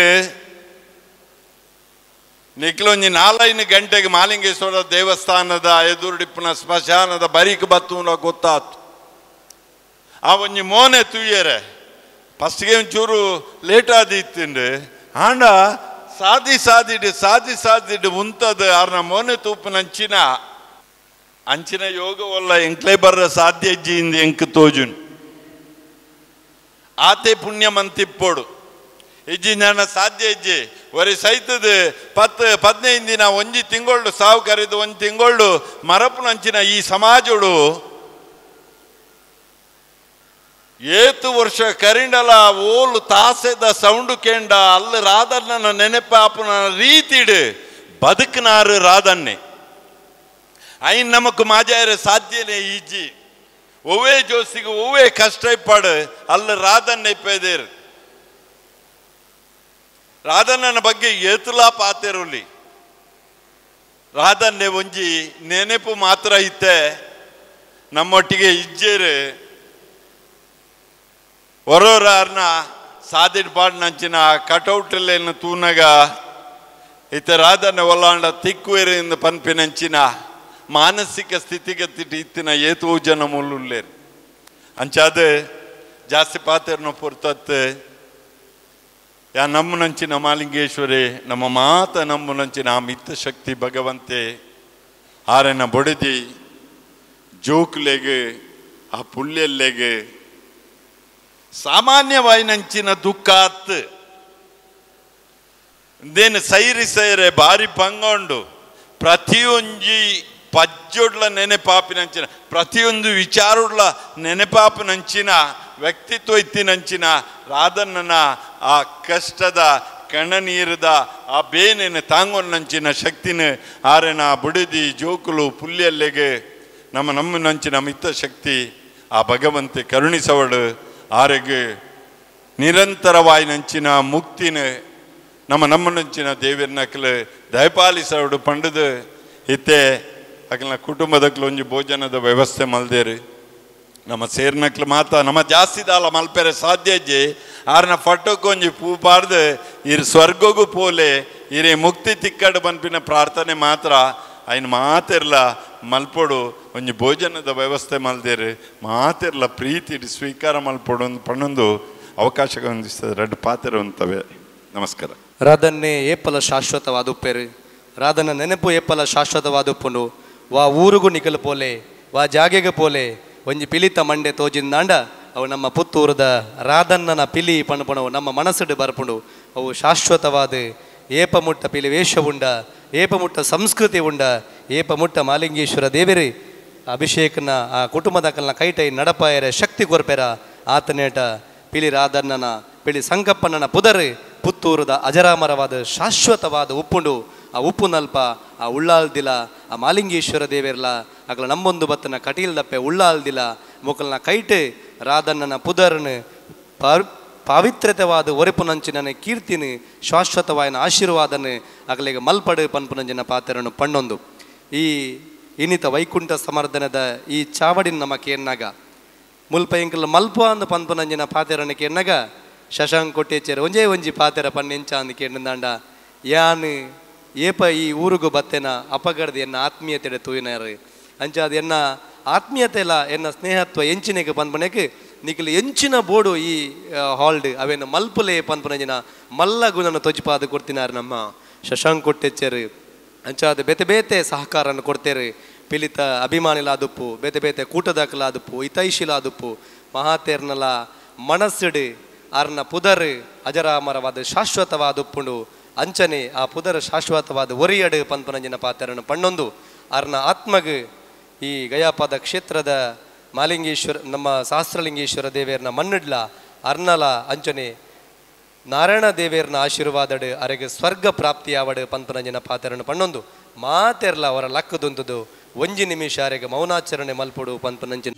ನಿಕ್ಲೊಂಜಿ 4 ಗಂಟೆಗೆ ಮಾಲಿಂಗೇಶ್ವರ ದೇವಸ್ಥಾನದ ಎದುರುಡಿಪ್ಪನ ಸ್ಮಶಾನದ ಬರೀಕ್ ಬತ್ತು ಗೊತ್ತಾತು. ಆ ಒಂಜಿ ಮೋನೆ ತುಯ್ಯರೆ ಫಸ್ಟ್ಗೆ ಒಂಚೂರು ಲೇಟ್ ಆದಿತ್ತಂಡು ಆಂಡ ಸಾದಿ ಉಂತದು ಆರ್ನ ಮೋನೆ ತೂಪನಂಚಿನ ಅಂಚಿನ ಯೋಗ ಒಲ್ಲ ಎಂಕ್ಲೆ ಬರ್ರ ಸಾಧ್ಯ ಇಜ್ಜಿಯಿಂದ ಎಂಕ್ ತೋಜುನ್ ಆತೆ ಪುಣ್ಯ ಮಂತಿಪ್ಪೋಡು ಇಜ್ಜಿ ನನ್ನ ಸಾಧ್ಯ ಇಜ್ಜಿ ಒರಿ ಸೈತದ 10-15 ದಿನ ಒಂಜಿ ತಿಂಗಳು ಸಾವು ಕರೆದು 1 ತಿಂಗಳು ಮರಪುನಂಚಿನ ಈ ಸಮಾಜೋಡು ಏತು ವರ್ಷ ಕರಿಂಡಲ ಓಲು ತಾಸೆದ ಸೌಂಡು ಕೇಂಡ ಅಲ್ಲಿ ರಾಧಣ್ಣನ ನೆನೆಪಾಪನ ರೀತಿಡು ಬದುಕನಾರು ರಾಧನ್ನೆ ಐನ್ ನಮಕ್ ಮಾಜಾರ ಸಾಧ್ಯನೇ ಈಜಿ ಒವ್ವೇ ಜೋಸಿಗೆ ಒವ್ವೇ ಕಷ್ಟ ಇಪ್ಪಾಡು ಅಲ್ಲಿ ರಾಧನ್ನೆ ಇಪ್ಪೇದೇರು ರಾಧಣ್ಣನ ಬಗ್ಗೆ ಏತುಲಾ ಪಾತೆರುಲಿ ರಾಧನ್ನೆ ಒಂಜಿ ನೆನೆಪು ಮಾತ್ರ ಇತ್ತೆ ನಮ್ಮೊಟ್ಟಿಗೆ ಇಜ್ಜೇರು ಹೊರೋರಾರ್ನ ಸಾದಿಡ್ ಪಾಡ್ನಂಚಿನ ಕಟೌಟಲ್ಲೇನು ತೂನಗ ಇತ್ತ ರಾಧನ್ನೆ ಒಲ್ಲಾಂಡ ತಿಕ್ಕುವೇರಿಂದ ಪನ್ಪಿನಂಚಿನ ಮಾನಸಿಕ ಸ್ಥಿತಿಗತಿ ಇತ್ತಿನ ಏತು ಜನ ಮುಳ್ಳುಳ್ಳೇರು ಅಂಚಾದ ಜಾಸ್ತಿ ಪಾತೆರ್ನ ಪೊರ್ತತ್ತು ಯಾ ನಮ್ಮನಂಚಿನ ಮಾಲಿಂಗೇಶ್ವರಿ ನಮ್ಮ ಮಾತ ನಮ್ಮನಂಚಿನ ಆ ಮಿತ್ತ ಶಕ್ತಿ ಭಗವಂತೆ ಆರೆನ ಬೊಡೆದಿ ಜೋಕ್ಲೆಗೆ ಆ ಪುಳ್ಯಲ್ಲೆಗೆ ಸಾಮಾನ್ಯವಾಯಿನಂಚಿನ ದುಃಖಾತ್ ದೇನು ಸೈರಿ ಸೈರೆ ಬಾರಿ ಪಂಗೊಂಡು ಪ್ರತಿಯೊಂಜಿ ಪಜ್ಜೊಡ್ಲ ನೆನೆಪಾಪಿನಂಚಿನ ಪ್ರತಿಯೊಂದು ವಿಚಾರೊಡ್ಲ ನೆನೆಪಾಪಿನಂಚಿನ ವ್ಯಕ್ತಿತ್ವ ಇತ್ತಿನಂಚಿನ ರಾಧಣ್ಣನ ಆ ಕಷ್ಟದ ಕಣ್ಣನೀರದ ಆ ಬೇನೆನ ತಾಂಗೊನ್ನಂಚಿನ ಶಕ್ತಿನ ಆರೆನ ಬುಡಿದಿ ಜೋಕುಲು ಪುಲ್ಯಲ್ಲೆಗೆ ನಮ್ಮನಂಚಿನ ಮಿತ್ತ ಶಕ್ತಿ ಆ ಭಗವಂತೆ ಕರುಣಿಸವಳು ಆರೆಗೆ ನಿರಂತರವಾಯಿನಂಚಿನ ಮುಕ್ತಿನ ನಮ್ಮನಂಚಿನ ದೇವಿರ್ನಕ್ಲು ದಯಪಾಲಿಸವಡು ಪಂಡದು ಇತ್ತೆ ಅಕಲ್ನ ಕುಟುಂಬದಕ್ಲು ಒಂಜಿ ಭೋಜನದ ವ್ಯವಸ್ಥೆ ಮಲ್ದೇರು ನಮ್ಮ ಸೇರ್ನಕ್ಲು ಮಾತ ನಮ್ಮ ಜಾಸ್ತಿ ದಾಲ ಮಲ್ಪೆರೆ ಸಾಧ್ಯ ಇಜ್ಜಿ ಆರ್ನ ಫಟೋಕ್ಕೆ ಒಂಜಿ ಪೂ ಪಾಡ್ದು ಇರ್ ಸ್ವರ್ಗಗೂ ಪೋಲೆ ಇರೇ ಮುಕ್ತಿ ತಿಕ್ಕಡು ಬನ್ಪಿನ ಪ್ರಾರ್ಥನೆ ಮಾತ್ರ ಐನ್ ಮಾತಿರ್ಲ ಮಲ್ಪೊಡು ಒಂಜಿ ಭೋಜನದ ವ್ಯವಸ್ಥೆ ಮಲ್ದೇರು ಮಾತಿರ್ಲ ಪ್ರೀತಿ ಸ್ವೀಕಾರ ಮಲ್ಪೊಡು ಪಣ್ಣೊಂದು ಅವಕಾಶ ಹೊಂದಿಸ್ತದೆ 2 ಪಾತ್ರೆ ಅಂತವೆ. ನಮಸ್ಕಾರ. ರಾಧನ್ನೇ ಏಪಲ ಶಾಶ್ವತವಾದ ಉಪ್ಪೇರು ರಾಧನ ನೆನಪು ಏಪಲ ಶಾಶ್ವತವಾದ ಉಪ್ಪುಂಡು ವಾ ಊರುಗೂ ನಿಗಲು ಪೋಲೆ ವಾ ಜಾಗೆಗೆ ಪೋಲೆ ಒಂಜಿ ಪಿಲಿತ ಮಂಡೆ ತೋಜಿಂದಾಂಡ ಅವು ನಮ್ಮ ಪುತ್ತೂರದ ರಾಧಣ್ಣನ ಪಿಲಿ ಪಣಪಣವು ನಮ್ಮ ಮನಸ್ಸುಡು ಬರ್ಪುಂಡು ಅವು ಶಾಶ್ವತವಾದ ಏಪಮುಟ್ಟ ಪಿಲಿ ವೇಷ ಉಂಡ ಏಪಮುಟ್ಟ ಸಂಸ್ಕೃತಿ ಉಂಡ ಏಪಮುಟ್ಟ ಮಾಲಿಂಗೇಶ್ವರ ದೇವರೇ ಅಭಿಷೇಕನ ಆ ಕುಟುಂಬದ ಕಲ್ನ ಕೈಟೈ ನಡಪಾಯರ ಶಕ್ತಿ ಕೊರ್ಪೆರ ಆತನೇಟ ಪಿಲಿ ರಾಧಣ್ಣನ ಪಿಲಿ ಸಂಕಪ್ಪಣ್ಣನ ಪುದರ್ ಪುತ್ತೂರದ ಅಜರಾಮರವಾದ ಶಾಶ್ವತವಾದ ಉಪ್ಪುಂಡು ಆ ಉಪ್ಪು ನಲ್ಪ ಆ ಉಳ್ಳಾಲ್ದಿಲ ಆ ಮಾಲಿಂಗೇಶ್ವರ ದೇವೇರ್ಲ ಅಗಲ ನಮ್ಮೊಂದು ಬತ್ತನ ಕಟೀಲ್ ದಪ್ಪೆ ಉಳ್ಳಾಲ್ದಿಲ ಮೊಕಲ್ನ ಕೈಟ್ ರಾಧಣ್ಣನ ಪುದರ್ನ ಪಾವಿತ್ರ್ಯತವಾದ ಒರೆಪುನಂಚಿನ ಕೀರ್ತಿನ ಶಾಶ್ವತವಾಯಿನ ಆಶೀರ್ವಾದನ ಅಗಲಿಗೆ ಮಲ್ಪಡು ಪನ್ಪುನಂಜಿನ ಪಾತ್ರನು ಪಣ್ಣೊಂದು ಈ ಇನ್ನಿತ ವೈಕುಂಠ ಸಮರ್ಧನದ ಈ ಚಾವಡಿನ ನಮಕ್ಕೆ ಎನ್ನಾಗ ಮುಲ್ಪ ಎಂಕಲ್ ಮಲ್ಪ ಅಂದ ಪನ್ಪುನಂಜಿನ ಪಾತೆರನಕ್ಕೆ ಎನ್ನಗ ಶಶಾಂಕ್ ಕೊಟ್ಟೇಚೇರು ಒಂಜಿ ಪಾತೆರ ಪಣ್ಣೆಂಚ ಅಂದ ಕೇಂದ್ರಂಡ ಯಾನ್ ಏಪ ಈ ಊರುಗು ಬತ್ತೆನ ಅಪಗಡ್ದು ಎನ್ನ ಆತ್ಮೀಯತೆ ತೂಯಿನಾರು ಅಂಚಾದ ಎನ್ನ ಆತ್ಮೀಯತೆ ಇಲ್ಲ ಎನ್ನ ಸ್ನೇಹತ್ವ ಎಂಚಿನೆಗೆ ಪನ್ಪಣಕ್ಕೆ ನಿಖಿಲ್ ಎಂಚಿನ ಬೋಡು ಈ ಹಾಲ್ಡ್ ಅವೇನು ಮಲ್ಪುಲೆ ಪನ್ಪನಂಜಿನ ಮಲ್ಲ ಗುಣನ ತೊಜಿಪಾದ ಕೊಡ್ತಿನಾರು ನಮ್ಮ ಶಶಾಂಕ್ ಕೊಟ್ಟೆಚ್ಚರು ಅಂಚಾದ ಬೇತೆ ಬೇತೆ ಸಹಕಾರನ ಕೊಡ್ತೇರು ಪಿಲಿತ ಅಭಿಮಾನಿಲಾದುಪ್ಪು ಬೇತೆ ಬೇತೆ ಕೂಟದಾಕಲಾದುಪ್ಪು ಇತೈಶಿಲಾದುಪ್ಪು ಮಹಾತೇರ್ನಲ ಮನಸ್ಸಿಡು ಆರ್ನ ಪುದರ್ ಅಜರಾಮರವಾದ ಶಾಶ್ವತವಾದ ಉಪ್ಪುಂಡು ಅಂಚನೆ ಆ ಪುದರ ಶಾಶ್ವತವಾದ ಒರಿಯಡು ಪನ್ಪನಂಜಿನ ಪಾತ್ರನ ಪಣ್ಣೊಂದು ಆರ್ನ ಆತ್ಮಗ್ ಈ ಗಯಾಪಾದ ಕ್ಷೇತ್ರದ ಮಾಲಿಂಗೇಶ್ವರ ನಮ್ಮ ಸಹಸ್ರಲಿಂಗೇಶ್ವರ ದೇವೇರ್ನ ಮಣ್ಣಿಡ್ಲ ಅರ್ನಲ ಅಂಚನೆ ನಾರಾಯಣ ದೇವೇರ್ನ ಆಶೀರ್ವಾದಡು ಅರೆಗೆ ಸ್ವರ್ಗ ಪ್ರಾಪ್ತಿಯಾವಡು ಪಂಪನಂಜಿನ ಪಾತೆರನ್ನು ಪಣ್ಣೊಂದು ಮಾತೆರ್ಲ ಅವರ ಲಕ್ಕದೊಂದುದು ಒಂಜಿ ನಿಮಿಷ ಅರೆಗೆ ಮೌನಾಚರಣೆ ಮಲ್ಪಡು ಪಂಪನಂಜಿನ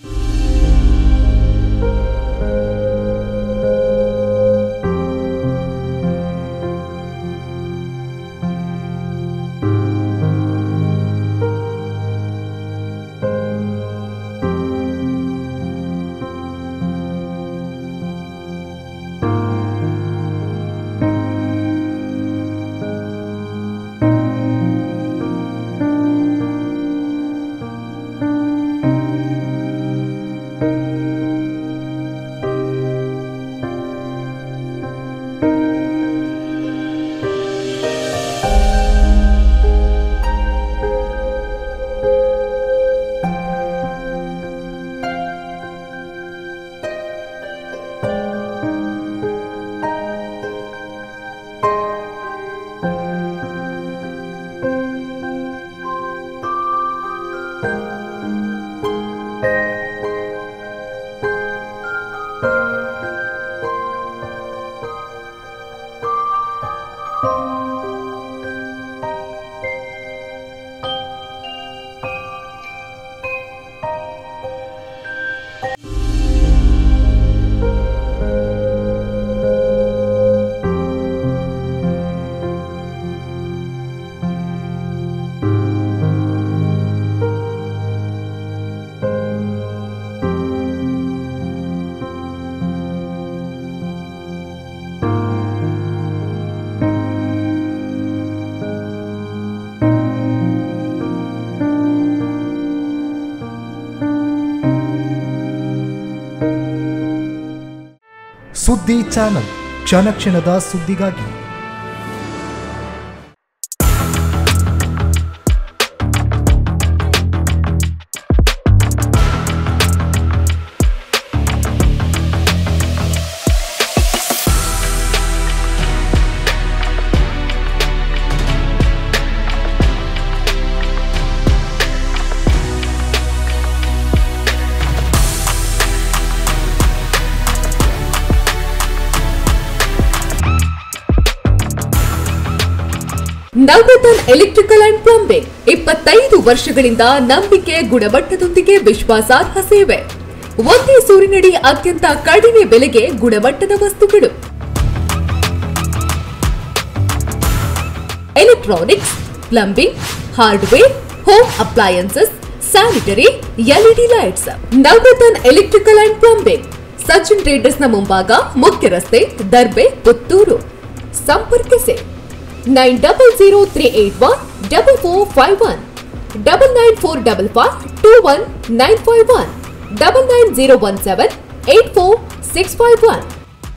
ಸುದ್ದಿ ಚಾನಲ್ ಕ್ಷಣ ಕ್ಷಣದ ಸುದ್ದಿಗಾಗಿ. ನವರತ್ನ ಎಲೆಕ್ಟ್ರಿಕಲ್ ಅಂಡ್ ಪ್ಲಂಬಿಂಗ್ 25 ವರ್ಷಗಳಿಂದ ನಂಬಿಕೆ, ಗುಣಮಟ್ಟದೊಂದಿಗೆ ವಿಶ್ವಾಸಾರ್ಹ ಸೇವೆ. ಒಂದೇ ಸೂರಿನಡಿ ಅತ್ಯಂತ ಕಡಿಮೆ ಬೆಲೆಗೆ ಗುಣಮಟ್ಟದ ವಸ್ತುಗಳು. Electronics, plumbing, hardware, home appliances, sanitary, LED lights. Navaratna electrical and plumbing, Sachin traders ನ ಮುಂಭಾಗ, ಮುಖ್ಯ ರಸ್ತೆ, ದರ್ಬೆ, ಪುತ್ತೂರು. ಸಂಪರ್ಕಿಸಿ 9003814451 994552191 990178461.